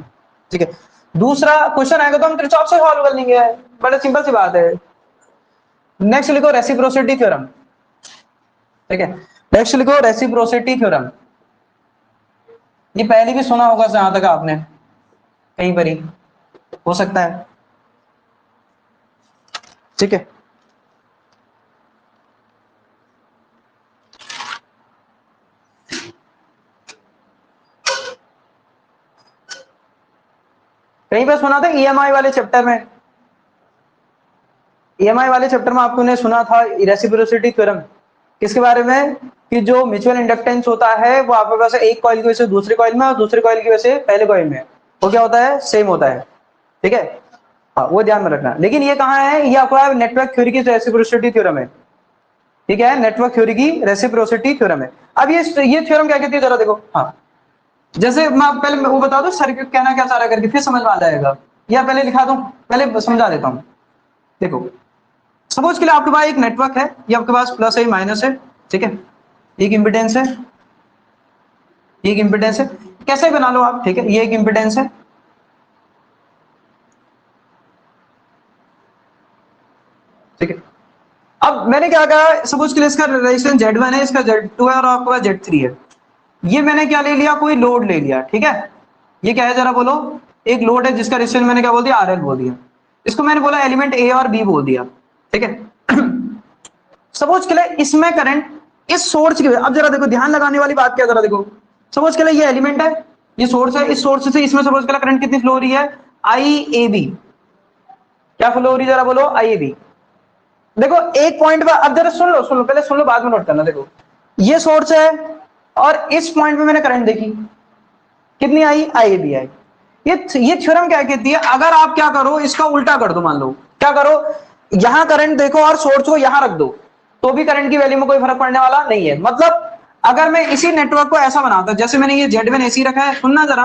ठीक है, दूसरा क्वेश्चन आएगा तो हम किरचॉफ से सॉल्व कर लेंगे, बड़ा सिंपल सी बात है। नेक्स्ट लिखो रेसिप्रोसिटी थ्योरम, ठीक है, नेक्स्ट लिखो रेसिप्रोसिटी थ्योरम, ये पहले भी सुना होगा जहां तक आपने कहीं पर ही, हो सकता है। ठीक है, कहीं पर सुना था ईएमआई वाले चैप्टर में, ईएमआई वाले चैप्टर में आपने सुना था रेसिप्रोसिटी थ्योरम, किसके बारे में, कि जो म्यूचुअल इंडक्टेंस होता है वो आपके पास एक कॉइल की वजह से दूसरे कॉइल में और दूसरे कॉइल की वजह से पहले कॉइल में, वो क्या होता है, सेम होता है। ठीक है, हाँ वो ध्यान में रखना। लेकिन ये कहाँ है, ये आपका नेटवर्क थ्योरी की रेसिप्रोसिटी थ्योरम है। ठीक है, नेटवर्क थ्योरी की रेसिप्रोसिटी थ्योरम है। अब ये थ्योरम क्या कहती है जरा देखो। हाँ, जैसे मैं पहले वो बता दो सर्किट कहना क्या चाह रहा है करके, फिर समझ में आ जाएगा, या पहले लिखा दूं, पहले समझा देता हूं। देखो सपोज के लिए आपके पास एक नेटवर्क है, ये आपके पास प्लस है माइनस है, ठीक है, एक इम्पिडेंस है, एक इम्पिडेंस है, कैसे बना लो आप, ठीक है, ये एक इम्पिडेंस है, ठीक है। अब मैंने क्या कहा, सपोज के लिए इसका रेजिस्टेंस Z1 है, इसका Z2 है और आपके पास Z3 है। ये मैंने क्या ले लिया, कोई लोड ले लिया, ठीक है। ये क्या है जरा बोलो, एक लोड है जिसका रेजिस्टेंस मैंने क्या बोल दिया, RL बोल दिया। इसको मैंने बोला एलिमेंट A और B बोल दिया, ठीक है। सपोज के लिए इसमें करंट इस सोर्स की, अब जरा देखो ध्यान लगाने वाली बात क्या, जरा देखो, सपोज के लिए ये एलिमेंट है, ये सोर्स है, इस सोर्स से इसमें सपोज के लिए करंट कितनी फ्लो हो रही है, IAB, क्या फ्लो हो रही है जरा बोलो, IAB। देखो एक पॉइंट पर, अब जरा सुन लो पहले, सुन लो बाद में नोट करना। देखो ये सोर्स है और इस पॉइंट पे मैंने करंट देखी, कितनी आई, IAB आई। ये थ्योरम क्या कहती है, अगर आप क्या करो, इसका उल्टा कर दो, मान लो क्या करो, यहां करंट देखो और सोर्स को यहां रख दो, तो भी करंट की वैल्यू में कोई फर्क पड़ने वाला नहीं है। मतलब अगर मैं इसी नेटवर्क को ऐसा बनाता, जैसे मैंने ये Z1 ऐसी रखा है, सुनना जरा,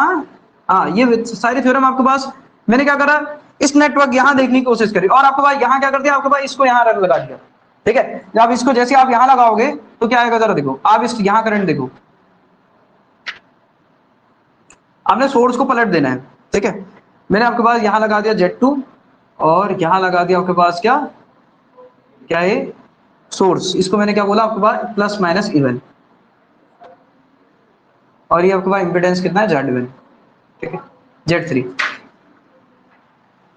हाँ ये सारी थ्योरम आपके पास, मैंने क्या करा, इस नेटवर्क यहां देखने की कोशिश करी और आपके पास यहां क्या कर दिया, आपके पास इसको यहां रख लगा दिया, ठीक है। जब इसको जैसे आप यहां लगाओगे तो क्या आएगा जरा देखो, आप इस यहां करंट देखो, आपने सोर्स को पलट देना है, ठीक है। मैंने आपके पास यहां लगा दिया Z2 और यहां लगा दिया आपके पास क्या क्या है, सोर्स, इसको मैंने क्या बोला आपके पास प्लस माइनस इवन, और ये आपके पास इंपेडेंस कितना है, Z1, ठीक है, Z3।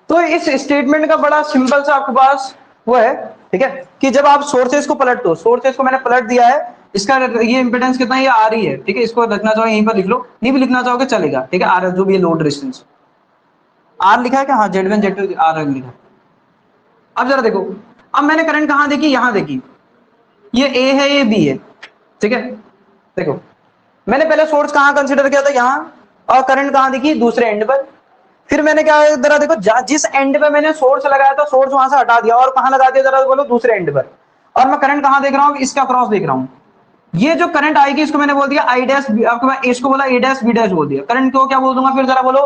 तो इस स्टेटमेंट का बड़ा सिंपल सा आपके पास वो है, ठीक है, कि जब आप सोर्सेस को पलट दो, सोर्सेस को मैंने पलट दिया है, इसका ये इंपेडेंस कितना, ये आ रही है, ठीक है, इसको लिखना चाहो यहीं पर लिख लो, नहीं भी लिखना चाहोगे चलेगा, ठीक है, आर जो भी लोड रेजिस्टेंस, आर लिखा है क्या, हाँ Z1 Z2 आर लिखा। अब जरा देखो, अब मैंने करंट कहां देखी, यहां देखी, ये A है, ये B है, ठीक है। देखो मैंने पहले सोर्स कहां कंसीडर किया था, यहां, और करंट कहां देखी, दूसरे एंड पर। फिर मैंने क्या, जरा देखो, जिस एंड पे मैंने सोर्स लगाया था, सोर्स वहां से हटा दिया और कहां लगा दिया जरा बोलो, दूसरे एंड पर, और मैं करंट कहां देख रहा हूं, इसका क्रॉस देख रहा हूं। ये जो करंट आएगी इसको मैंने बोल दिया I डैश, आपके पास इसको बोला A डैश B डैश बोल दिया, करंट को क्या बोल दूंगा फिर जरा बोलो,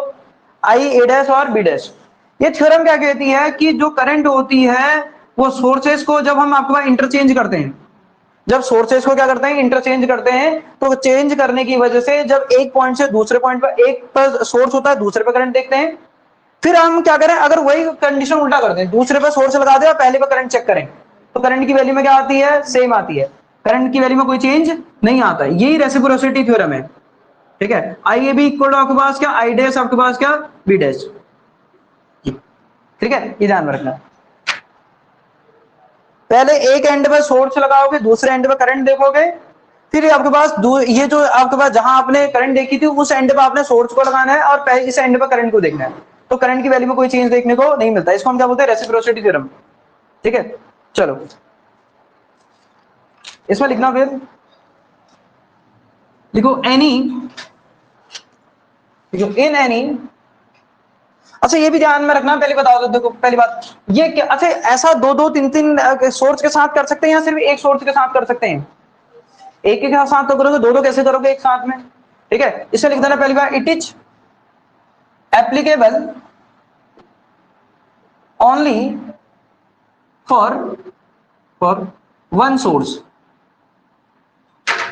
I A डैश और B डैश। ये थ्योरम क्या कहती है कि जो करंट होती है वो सोर्सेस को जब हम आपके पास इंटरचेंज करते हैं, जब सोर्सेस को क्या करते हैं, इंटरचेंज करते हैं, तो चेंज करने की वजह से जब एक पॉइंट से दूसरे पॉइंट पर, एक पर सोर्स होता है दूसरे पर करंट देखते हैं, फिर हम क्या करें, अगर वही कंडीशन उल्टा कर दें, दूसरे पे सोर्स लगा दे और पहले पे करंट चेक करें, तो करंट की वैल्यू में क्या आती है, सेम आती है, करंट की वैल्यू में कोई चेंज नहीं आता है। यही रेसिप्रोसिटी थ्योरम है, ठीक है। IAB इक्वल टू आपके पास क्या, I डैश आपके पास क्या, B डैश, ठीक है, ये ध्यान में रखना। पहले एक एंड पे सोर्स लगाओगे, दूसरे एंड पे करंट देखोगे, फिर आपके पास ये जो आपके पास जहां आपने करंट देखी थी उस एंड पे आपने सोर्स को लगाना है और पहले इस एंड पे करंट को देखना है, तो करंट की वैल्यू में कोई चेंज देखने को नहीं मिलता। इसको हम क्या बोलते हैं, रेसिप्रोसिटी थ्योरम, ठीक है। चलो इसमें लिखना, फिर लिखो एनी, इन एनी, अच्छा ये भी ध्यान में रखना, पहले बता दो, देखो पहली बात ये क्या, अच्छा ऐसा दो दो तीन तीन सोर्स के साथ कर सकते हैं या सिर्फ एक सोर्स के साथ कर सकते हैं, एक के साथ तो करोगे, दो दो कैसे करोगे एक साथ में, ठीक है। इसे लिख देना पहली बार, it is applicable only for one source,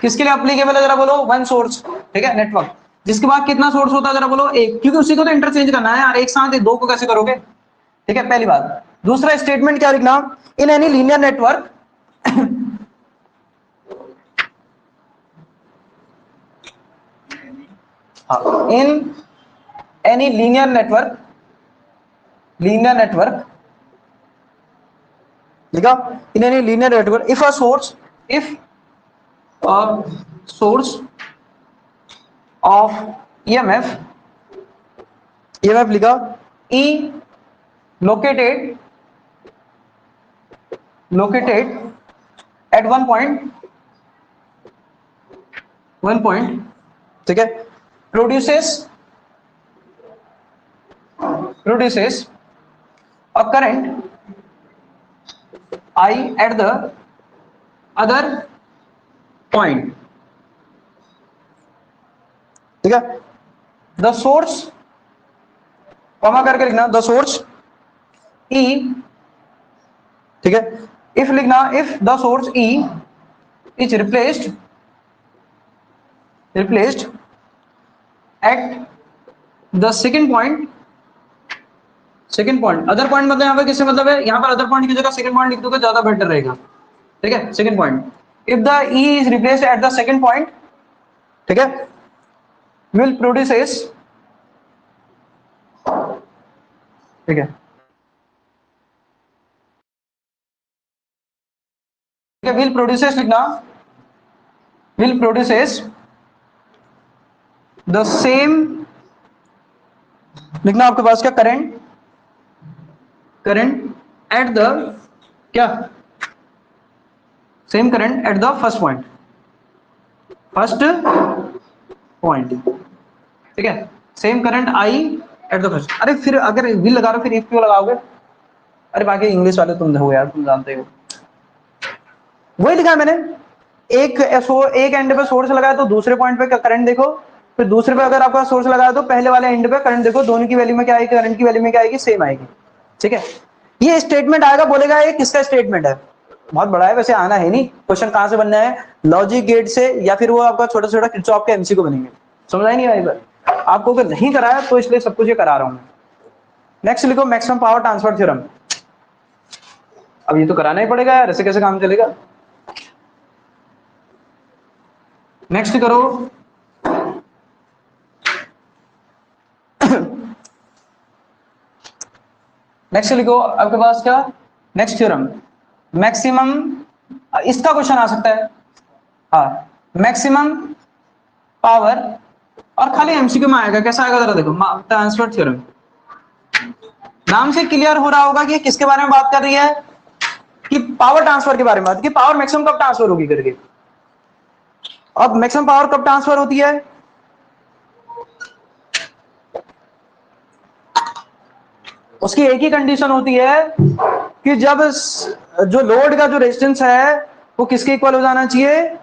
किसके लिए एप्लीकेबल है जरा बोलो, वन सोर्स, ठीक है, नेटवर्क जिसके बाद कितना सोर्स होता है जरा बोलो, एक, क्योंकि उसी को तो इंटरचेंज करना है यार, एक साथ दो को कैसे करोगे, ठीक है, पहली बात। दूसरा स्टेटमेंट क्या लिखना, in any linear network in any linear network लिखा, in any linear network if a source of EMF EMF लिखा, ई लोकेटेड एट वन पॉइंट, ठीक है, produces a current I at the other point, ठीक है। The source, comma करके लिखना, the source E, ठीक है। इफ लिखना, if the source E is replaced at the second point, other point मतलब यहाँ पे किससे मतलब है, यहाँ पर अदर पॉइंट की जगह सेकेंड पॉइंट लिख दोगे ज्यादा बेटर रहेगा, ठीक है। Second point, if the E is replaced at the second point, ठीक है, will produces, ठीक है, will produces लिखना, will produces the same, लिखना आपके पास क्या, करंट एट द क्या, same current at the first point, ठीक है, same current I at the first. अरे फिर अगर विल लगा रहे हो फिर इफ क्यों लगाओगे, अरे बाकी इंग्लिश वाले तुम हो यार, तुम जानते हो, वही लिखा है मैंने, एक एंड पे सोर्स लगाया तो दूसरे पॉइंट पे करंट देखो, फिर दूसरे पे अगर आपका सोर्स लगाया तो पहले वाले एंड पे करंट देखो, दोनों की वैल्यू में क्या आएगी, करंट की वैल्यू में क्या आएगी, सेम आएगी, ठीक है। ये स्टेटमेंट आएगा, बोलेगा ये किसका स्टेटमेंट है, बहुत बड़ा है वैसे, आना है नहीं, क्वेश्चन कहां से बनना है, लॉजिक गेट से, या फिर वो आपका छोटा छोटा किरचॉफ के एमसीक्यू बनेंगे, समझ आई नहीं आई बार आपको, अगर नहीं कराया तो इसलिए सब कुछ ये करा रहा हूं। नेक्स्ट लिखो, मैक्सिमम पावर ट्रांसफर थ्योरम। अब ये तो कराना ही पड़ेगा यार, ऐसे कैसे काम चलेगा। नेक्स्ट करो, नेक्स्ट लिखो आपके पास क्या, नेक्स्ट थ्योरम, मैक्सिमम, इसका क्वेश्चन आ सकता है, हाँ, मैक्सिमम पावर, और खाली एमसीक्यू में आएगा, कैसा आएगा जरा देखो, ट्रांसफर थ्योरम। नाम से क्लियर हो रहा होगा कि किसके बारे में बात कर रही है, कि पावर ट्रांसफर के बारे में बात, कि पावर मैक्सिमम कब ट्रांसफर होगी करके। अब मैक्सिमम पावर कब ट्रांसफर होती है, उसकी एक ही कंडीशन होती है कि जब जो लोड का जो रेजिस्टेंस है वो किसके इक्वल हो जाना चाहिए,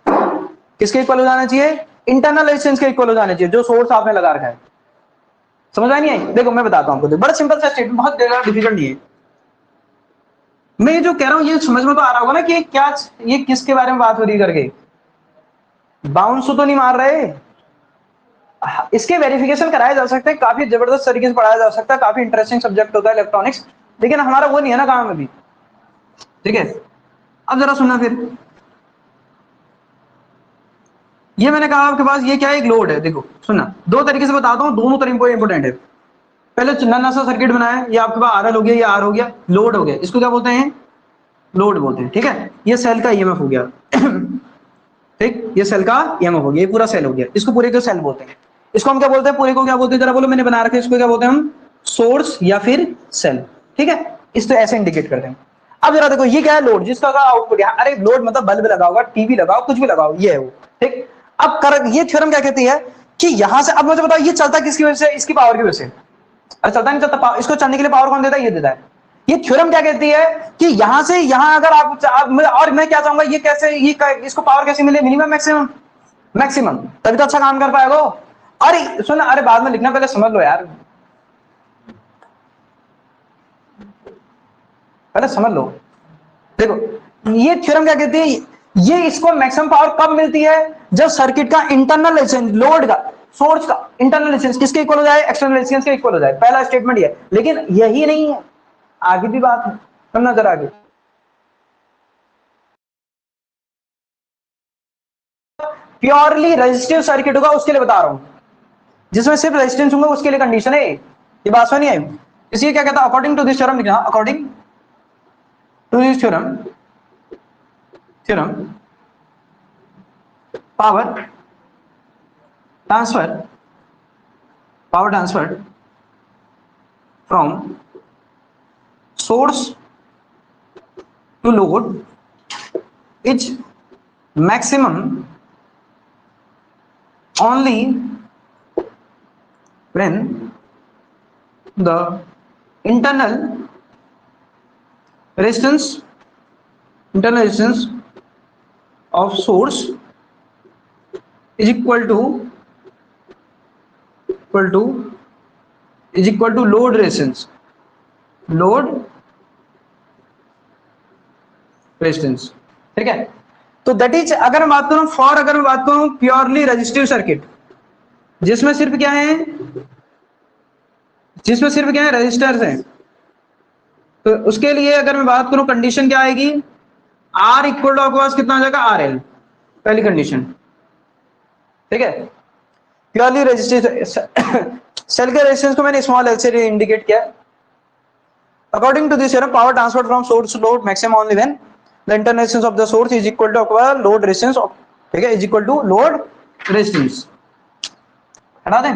किसके इक्वल हो जाना चाहिए, इंटरनल रेजिस्टेंस के इक्वल हो जाना चाहिए, जो सोर्स आपने लगा रखा है। समझ आई नहीं आई, देखो मैं बताता हूं आपको, बड़ा सिंपल सा स्टेटमेंट, बहुत डिफिकल्ट नहीं है। मैं ये जो कह रहा हूं ये समझ में तो आ रहा होगा ना कि क्या, ये किसके बारे में बात हो रही करके, बाउंस तो नहीं मार रहे, इसके वेरिफिकेशन कराए जा सकते हैं, काफी जबरदस्त तरीके से पढ़ाया जा सकता है, काफी इंटरेस्टिंग सब्जेक्ट होता है इलेक्ट्रॉनिक्स, लेकिन हमारा वो नहीं है ना काम अभी, ठीक है। अब जरा सुनना फिर, ये मैंने कहा आपके पास ये क्या है, एक लोड है, देखो सुनना, दो तरीके से बताता हूं, दोनों तरह इंपोर्टेंट है। पहले नन्हा सा सर्किट बनाया, ये आपके पास आरएल हो गया, ये आर हो गया, लोड हो गया, इसको क्या बोलते हैं, लोड बोलते हैं, ठीक है। ये सेल का ईएमएफ हो गया, ठीक, ये सेल का ईएमएफ हो गया, ये पूरा सेल हो गया, इसको पूरे को सेल बोलते हैं। इसको हम क्या बोलते हैं, पूरे को क्या बोलते हैं, जरा बोलो, मैंने बना रखे, इसको क्या बोलते हैं हम, सोर्स या फिर सेल, ठीक है, इस तो ऐसे इंडिकेट करते हैं। अब जरा देखो, ये क्या है, लोड, जिसका आउटपुट, अरे लोड मतलब बल्ब लगाओ, टीवी लगाओ, कुछ भी लगाओ, ये है वो, ठीक। अब ये थ्योरम क्या कहती है कि यहां से, अब मुझे बताओ ये चलता किसकी वजह से, इसकी पावर की वजह से, अरे चलता नहीं चलता, इसको चलने के लिए पावर कौन देता है, ये देता है। ये थ्योरम क्या कहती है कि यहां से यहां अगर आप और मैं क्या चाहूंगा, ये कैसे, ये इसको पावर कैसे मिले, मिनिमम मैक्सिमम, मैक्सिमम, तभी तो अच्छा काम कर पाएगा। अरे सुन, अरे बाद में लिखना, पहले समझ लो यार, पहले समझ लो। देखो ये थ्योरम क्या कहती है, ये इसको मैक्सिमम पावर कब मिलती है, जब सर्किट का इंटरनल रेजिस्टेंस, लोड का, सोर्स का इंटरनल रेजिस्टेंस किसके इक्वल हो जाए, एक्सटर्नल रेजिस्टेंस के इक्वल हो जाए। पहला स्टेटमेंट ये, लेकिन यही नहीं है, आगे भी बात है, समझना जरा आगे। प्योरली रेजिस्टिव सर्किट होगा उसके लिए बता रहा हूं, जिसमें सिर्फ रेजिस्टेंस होगा उसके लिए कंडीशन है ये बात सुनिए। इसलिए क्या कहता है, अकॉर्डिंग टू दिस थ्योरम लिखना, according to this theorem, power transfer from source to load is maximum only when the internal resistance of source is equal to load resistance ठीक है। तो दैट इज अगर मैं बात करूं प्योरली रेजिस्टिव सर्किट जिसमें सिर्फ क्या है रेजिस्टर्स हैं, तो उसके लिए अगर मैं बात करूं कंडीशन क्या आएगी, आर इक्वल टू आपके पास कितना आ जाएगा, आर एल, पहली कंडीशन, ठीक है। प्योरली रेजिस्टिव सेल के रेजिस्टेंस को मैंने स्मॉल एल से इंडिकेट किया। According to this theorem power transfer from source to load maximum only when the internal resistance of the source is equal to load resistance of, ठीक है, is equal to load resistance। हटा दें,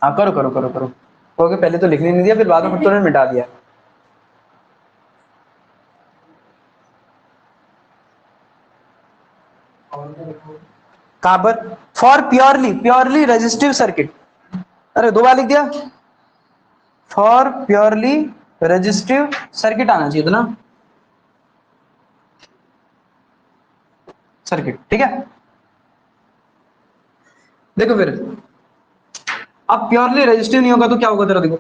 हाँ करो करो करो करो, ओके पहले तो लिखने नहीं दिया फिर बाद में खुद तुरंत मिटा दिया। कहां पर, फॉर प्योरली रेजिस्टिव सर्किट, अरे दो बार लिख दिया, फॉर प्योरली रेजिस्टिव सर्किट आना चाहिए था ना, सर्किट, ठीक है। देखो फिर अब प्योरली रेजिस्टिव नहीं होगा तो क्या होगा जरा देखो,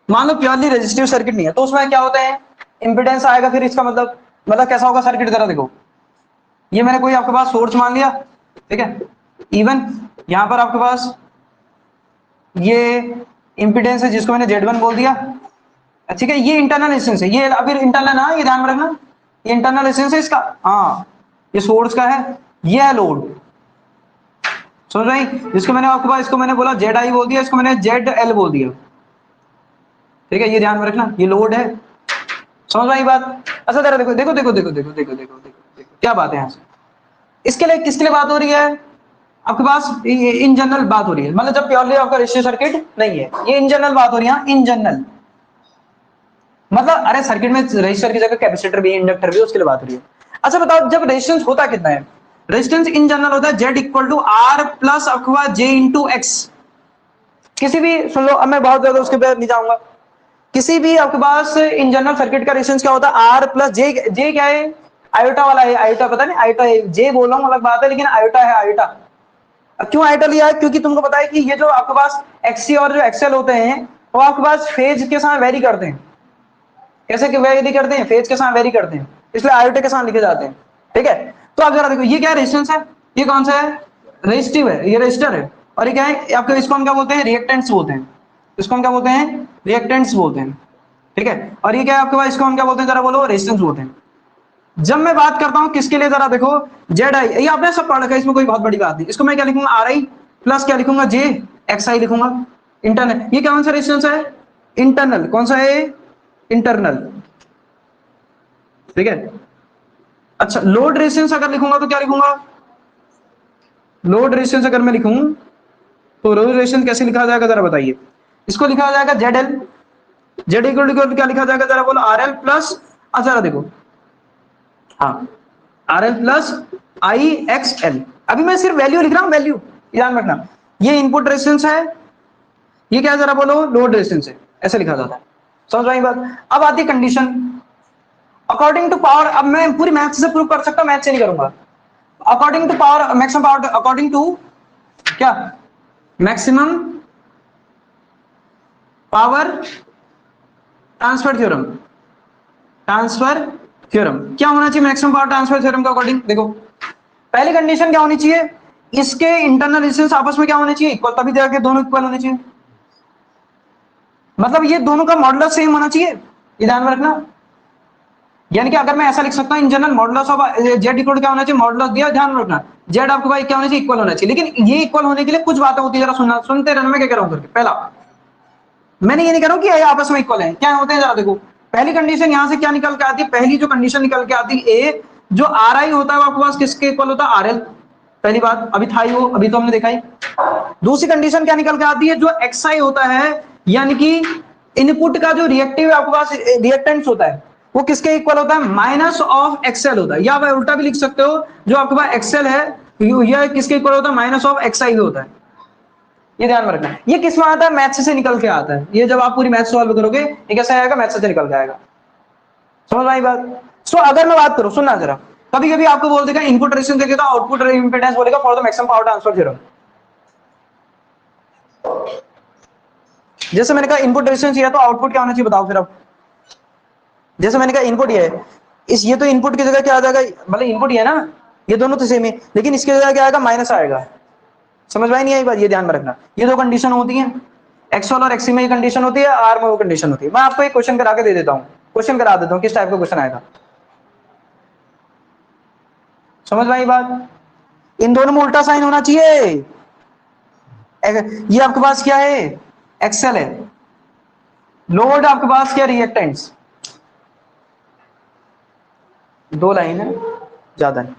मान लो प्योरली रेजिस्टिव सर्किट नहीं है तो उसमें क्या होता है, इंपिडेंस आएगा, फिर इसका मतलब कैसा होगा सर्किट, जरा देखो, ये मैंने कोई आपके पास सोर्स मान लिया, ठीक है, इवन यहां पर आपके पास ये इंपिडेंस है जिसको मैंने Z1 बोल दिया, ठीक है, ये इंटरनल रेजिस्टेंस है, ये अभी इंटरनल है, ये ध्यान में रखना, ये इंटरनल रेजिस्टेंस है इसका, हाँ ये सोर्स का है, ये है लोड, समझ रहे, जिसको मैंने आपके पास, इसको मैंने बोला ZI बोल दिया, इसको मैंने ZL बोल दिया, ठीक है, ये ध्यान में रखना, ये लोड है, समझ रही बात। अच्छा जरा देखो देखो देखो देखो देखो देखो देखो देखो क्या बात है यहाँ से, इसके लिए किसके लिए बात हो रही है आपके पास, इन जनरल बात हो रही है, मतलब जब प्योरली आपका रेजिस्टिव सर्किट नहीं है, ये इन जनरल बात हो रही है, इन जनरल मतलब अरे सर्किट में रेजिस्टर की जगह कैपेसिटर भी, इंडक्टर भी, उसके लिए बात हो रही है। अच्छा बताओ जब रेजिस्टेंस होता कितना है, रेजिस्टेंस इन जनरल होता है Z equal to R plus अथवा J इंटू एक्स, किसी भी, सुन लो अब मैं बहुत ज्यादा उसके पे नहीं जाऊंगा, किसी भी आपके पास इन जनरल सर्किट का रेजिस्टेंस क्या होता है, R प्लस J, J क्या है, आयोटा वाला है, आयोटा पता नहीं, आयोटा है, J बोल रहा हूं अलग बात है, लेकिन आयोटा है, आयोटा। अब क्यों आयोटा लिया है, क्योंकि तुमको पता है कि ये जो आपके पास XC और जो XL होते हैं वो आपके पास फेज के साथ वेरी करते हैं, कैसे कि वेरी करते हैं, फेज के साथ वेरी करते हैं, इसलिए आयोटा के साथ लिखे जाते हैं, ठीक है। तो अब जरा देखो ये क्या रेजिस्टेंस है, ये कौन सा है, रेजिस्टिव है, ये रेजिस्टर है, और ये क्या है आपके, इसको हम क्या बोलते हैं, रिएक्टेंट्स बोलते हैं, इसको हम क्या बोलते हैं, रिएक्टेंट्स बोलते हैं, ठीक है। और ये क्या है आपके पास, इसको हम क्या बोलते हैं, जरा बोलो, रेजिस्टेंस बोलते हैं। जब मैं बात करता हूं किसके लिए, जरा देखो ZI, ये आपने सब पढ़ रखा है, इसमें कोई बहुत बड़ी बात नहीं, इसको मैं क्या लिखूंगा, RI प्लस क्या लिखूंगा, JXI लिखूंगा, इंटरनल, ये कौन सा रेजिस्टेंस है, इंटरनल, कौन सा है, इंटरनल, ठीक है। अच्छा लोड रेजिस्टेंस अगर लिखूंगा तो क्या लिखूंगा, लोड रेजिस्टेंस अगर मैं लिखूं तो लोड रेजिस्टेंस कैसे लिखा जाएगा जरा बताइए, इसको लिखा जाएगा ZL, Z इक्वल टू क्या लिखा जाएगा जरा बोलो, RL प्लस, अच्छा जरा देखो, हाँ RL प्लस IXL, अभी मैं सिर्फ वैल्यू लिख रहा हूं, वैल्यू ध्यान रखना, ये इनपुट रेजिस्टेंस है, ये क्या जरा बोलो, लोड रेजिस्टेंस है, ऐसे लिखा जाता है, समझ रही बात। अब आती है कंडीशन अकॉर्डिंग टू पावर, अब मैं पूरी मैथ से प्रूव कर सकता हूं, मैथ से नहीं करूंगा, according to power maximum power, according to क्या, मैक्सिमम पावर ट्रांसफर थ्योरम, क्या होना चाहिए मैक्सिमम पावर ट्रांसफर थ्योरम के अकॉर्डिंग, देखो पहली कंडीशन क्या होनी चाहिए, इसके इंटरनल रेजिस्टेंस आपस में क्या होने चाहिए, इक्वल, तभी जाके दोनों इक्वल होने चाहिए, मतलब ये दोनों का मॉडुलस सेम होना चाहिए, ये ध्यान में रखना, यानी कि अगर मैं ऐसा लिख सकता हूं in general modulus of Z equal क्या होना चाहिए, मॉडुलस दिया, ध्यान में रखना, Z आपके भाई क्या होना चाहिए, इक्वल होना चाहिए, लेकिन ये इक्वल होने के लिए कुछ बातें होती है, जरा सुनना, सुनते रहना, मैं क्या कह रहा हूं करके, पहला मैंने ये नहीं कह रहा हूं कि आपस में इक्वल है, क्या होते हैं जरा देखो, पहली कंडीशन यहां से क्या निकल के आती है, पहली जो कंडीशन निकल के आती है, ए जो RI होता है वो आपके पास किसके इक्वल होता है, RL, पहली बात, अभी था ही वो, अभी तो हमने देखा ही। दूसरी कंडीशन क्या निकल के आती है, जो XI होता है यानी कि इनपुट का जो रिएक्टिव आपके पास रिएक्टेंस होता है वो किसके इक्वल होता है, माइनस ऑफ एक्सएल होता है, या आप उल्टा भी लिख सकते हो, जो आपके पास एक्सएल है यह किसके इक्वल होता है, माइनस ऑफ एक्सआई होता है। ये ध्यान में रखना है। ये किस में आता है, मैथ्स से निकल के आता है। ये जब आप पूरी मैथ्स सॉल्व करोगे ये कैसे आएगा, मैथ्स से निकल के आएगा। समझ आई बात। सो अगर मैं बात करूं, सुनना जरा, कभी कभी आपको बोल देगा इनपुट रेजिस्टेंस देखेगा, आउटपुट इंपेडेंस बोलेगा for the maximum power transfer theorem. जैसे मैंने कहा इनपुट रेजिस्टेंस ये है तो आउटपुट क्या होना चाहिए बताओ फिर अब। जैसे मैंने कहा इनपुट ये है, इस ये तो इनपुट की जगह क्या आ जाएगा, मतलब इनपुट ये है ना, ये दोनों तो सेम है, लेकिन इसकी जगह क्या आएगा, माइनस आएगा। समझ में नहीं आई बात, ये ध्यान में रखना। ये दो कंडीशन होती है, एक्सोल और एक्सी में ये कंडीशन होती है, आर में वो कंडीशन होती है। मैं आपको एक क्वेश्चन करा के दे देता हूं, क्वेश्चन करा देता हूं किस टाइप का क्वेश्चन आएगा। समझ में आई बात। इन दोनों में उल्टा साइन होना चाहिए। ये आपके पास क्या है, एक्सेल है, लोड आपके पास क्या, रिएक्टेंट्स। दो लाइन है, ज्यादा नहीं।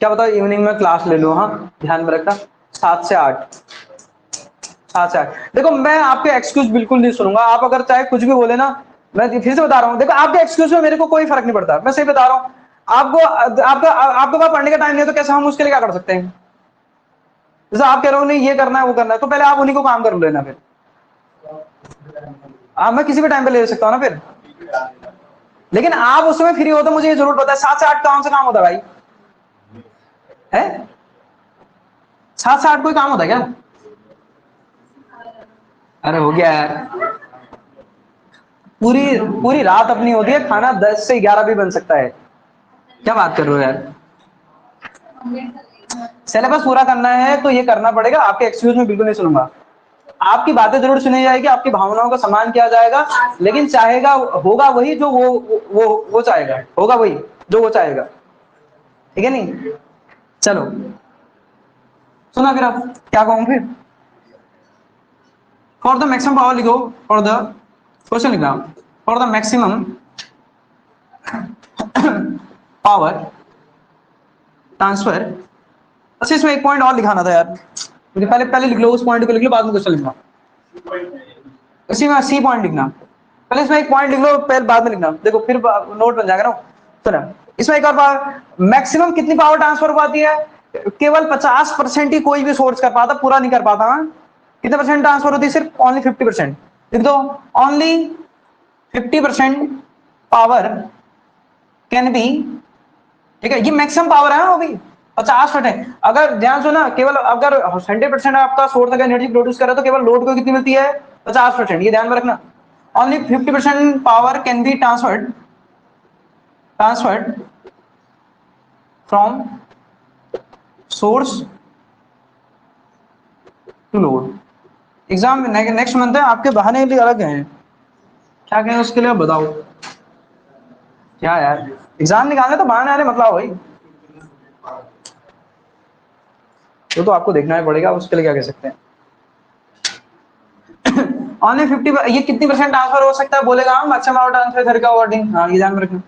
क्या बताओ, इवनिंग में क्लास ले लो, हाँ ध्यान में रखना, 7 से 8, 7 से 8। देखो मैं आपके एक्सक्यूज बिल्कुल नहीं सुनूंगा, आप अगर चाहे कुछ भी बोले ना, मैं फिर से बता रहा हूँ, देखो आपके एक्सक्यूज में मेरे को कोई फर्क नहीं पड़ता, मैं सही बता रहा हूँ। आपको आपके पास पढ़ने का टाइम नहीं है तो कैसे हम उसके लिए क्या कर सकते हैं। जैसे आप कह रहे हो नहीं ये करना है वो करना है, तो पहले आप उन्हीं को काम कर लेना फिर। मैं किसी भी टाइम पे ले सकता हूँ ना फिर, लेकिन आप उस समय फ्री हो तो मुझे ये जरूर पता है 7 से 8 कौन सा काम होता है भाई, है 7 से 8 कोई काम होता है क्या। अरे हो गया यार, पूरी पूरी रात अपनी होती है, खाना 10 से 11 भी बन सकता है, क्या बात कर रहे हो यार। सिलेबस पूरा करना है तो ये करना पड़ेगा, आपके एक्सक्यूज में बिल्कुल नहीं सुनूंगा। आपकी बातें जरूर सुनी जाएगी, आपकी भावनाओं का सम्मान किया जाएगा, लेकिन चाहेगा होगा वही जो वो चाहेगा, होगा वही जो वो चाहेगा, ठीक है नहीं। चलो सुना फिर आप क्या कहूं फिर, फॉर द मैक्सिमम पावर लिखो, फॉर द क्वेश्चन लिखना, for the maximum power transfer. अच्छा इसमें एक पॉइंट और लिखाना था यार मुझे, पहले पहले लिख लो उस पॉइंट को, लिख लो बाद में क्वेश्चन लिखना। इसी में सी पॉइंट लिखना, पहले इसमें एक पॉइंट लिख लो, पहले बाद में लिखना, देखो फिर नोट बन जाएगा ना। सुना, इसमें एक और बात, मैक्सिमम कितनी पावर ट्रांसफर हो पाती है, केवल 50% ही कोई भी सोर्स कर पाता, पूरा नहीं कर पाता। हाँ? कितने परसेंट ट्रांसफर होती है, सिर्फ ओनली 50%। लिख दो, ओनली 50% पावर कैन बी, ठीक है, ये मैक्सिमम पावर है वो भी 50%। अगर ध्यान सुना, केवल अगर 100% आपका सोर्स अगर एनर्जी प्रोड्यूस कर रहा है तो केवल लोड को कितनी मिलती है, 50%। ये ध्यान में रखना, only 50% power can be transferred from source to load. Exam next month है, आपके बहाने भी अलग हैं, क्या कहें उसके लिए बताओ। क्या यार, एग्जाम निकालने तो बहाने आने मतलब भाई, तो आपको देखना ही पड़ेगा, उसके लिए क्या कह सकते हैं। ओनली 50, ये कितनी परसेंट ट्रांसफर हो सकता है बोलेगा, हम मैक्सिमम पावर ट्रांसफर घर का वर्डिंग, हाँ ये ध्यान में रखना।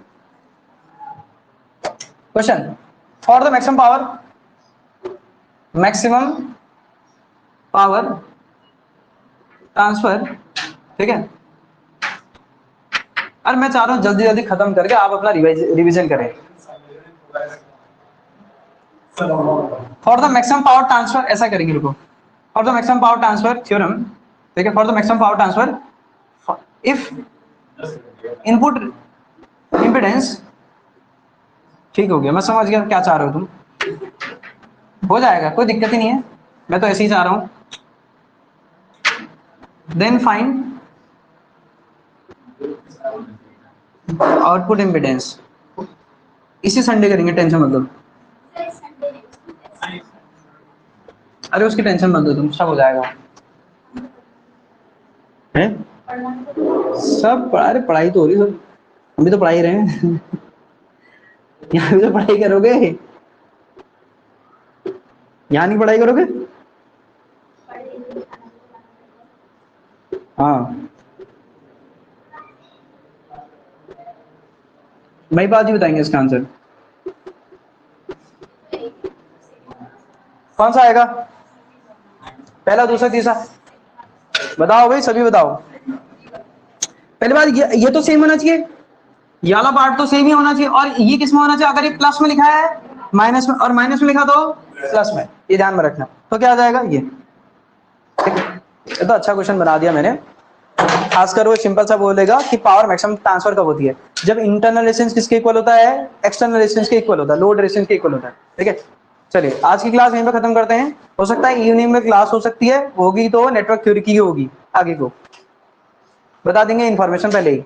Question, for the maximum power transfer, ठीक है। अरे मैं चाह रहा हूं जल्दी जल्दी खत्म करके आप अपना रिवीजन करें। For the maximum power transfer ऐसा करेंगे, रुको, for the maximum power transfer theorem, ठीक है, for the maximum power transfer if input impedance, ठीक हो गया, मैं समझ गया क्या चाह रहे हो तुम, हो जाएगा कोई दिक्कत ही नहीं है, मैं तो ऐसे ही चाह रहा हूं। देन फाइंड आउटपुट इंपिडेंस, इसी संडे करेंगे, टेंशन मत लो। अरे उसकी टेंशन मत लो तुम, सब हो जाएगा है। सब अरे पढ़ाई तो हो रही है, हम भी तो पढ़ाई रहे हैं। यहाँ भी तो पढ़ाई करोगे, यहाँ नहीं पढ़ाई करोगे। हाँ भाई बात ही बताएंगे इसका आंसर। कौन सा आएगा? पहला, दूसरा, तीसरा? बताओ भाई, सभी बताओ। पहली बात ये तो सेम होना चाहिए, ये वाला पार्ट तो सेम ही होना चाहिए। और ये किस में होना चाहिए? अगर ये प्लस में लिखा है माइनस में, और माइनस में लिखा तो प्लस में, ये ध्यान में रखना। तो क्या आ जाएगा ये? ये तो अच्छा क्वेश्चन बना दिया मैंने। खासकर वो सिंपल सा बोलेगा कि पावर मैक्सिमम ट्रांसफर कब होती है? जब इंटरनल रेजिस्टेंस किसके इक्वल होता है? एक्सटर्नल रेजिस्टेंस के इक्वल होता है, लोड रेजिस्टेंस के इक्वल होता है। ठीक है, चलिए आज की क्लास यहीं पे खत्म करते हैं। हो सकता है इवनिंग में क्लास हो सकती है, होगी तो नेटवर्क थ्योरी की होगी, आगे को बता देंगे इन्फॉर्मेशन पहले ही।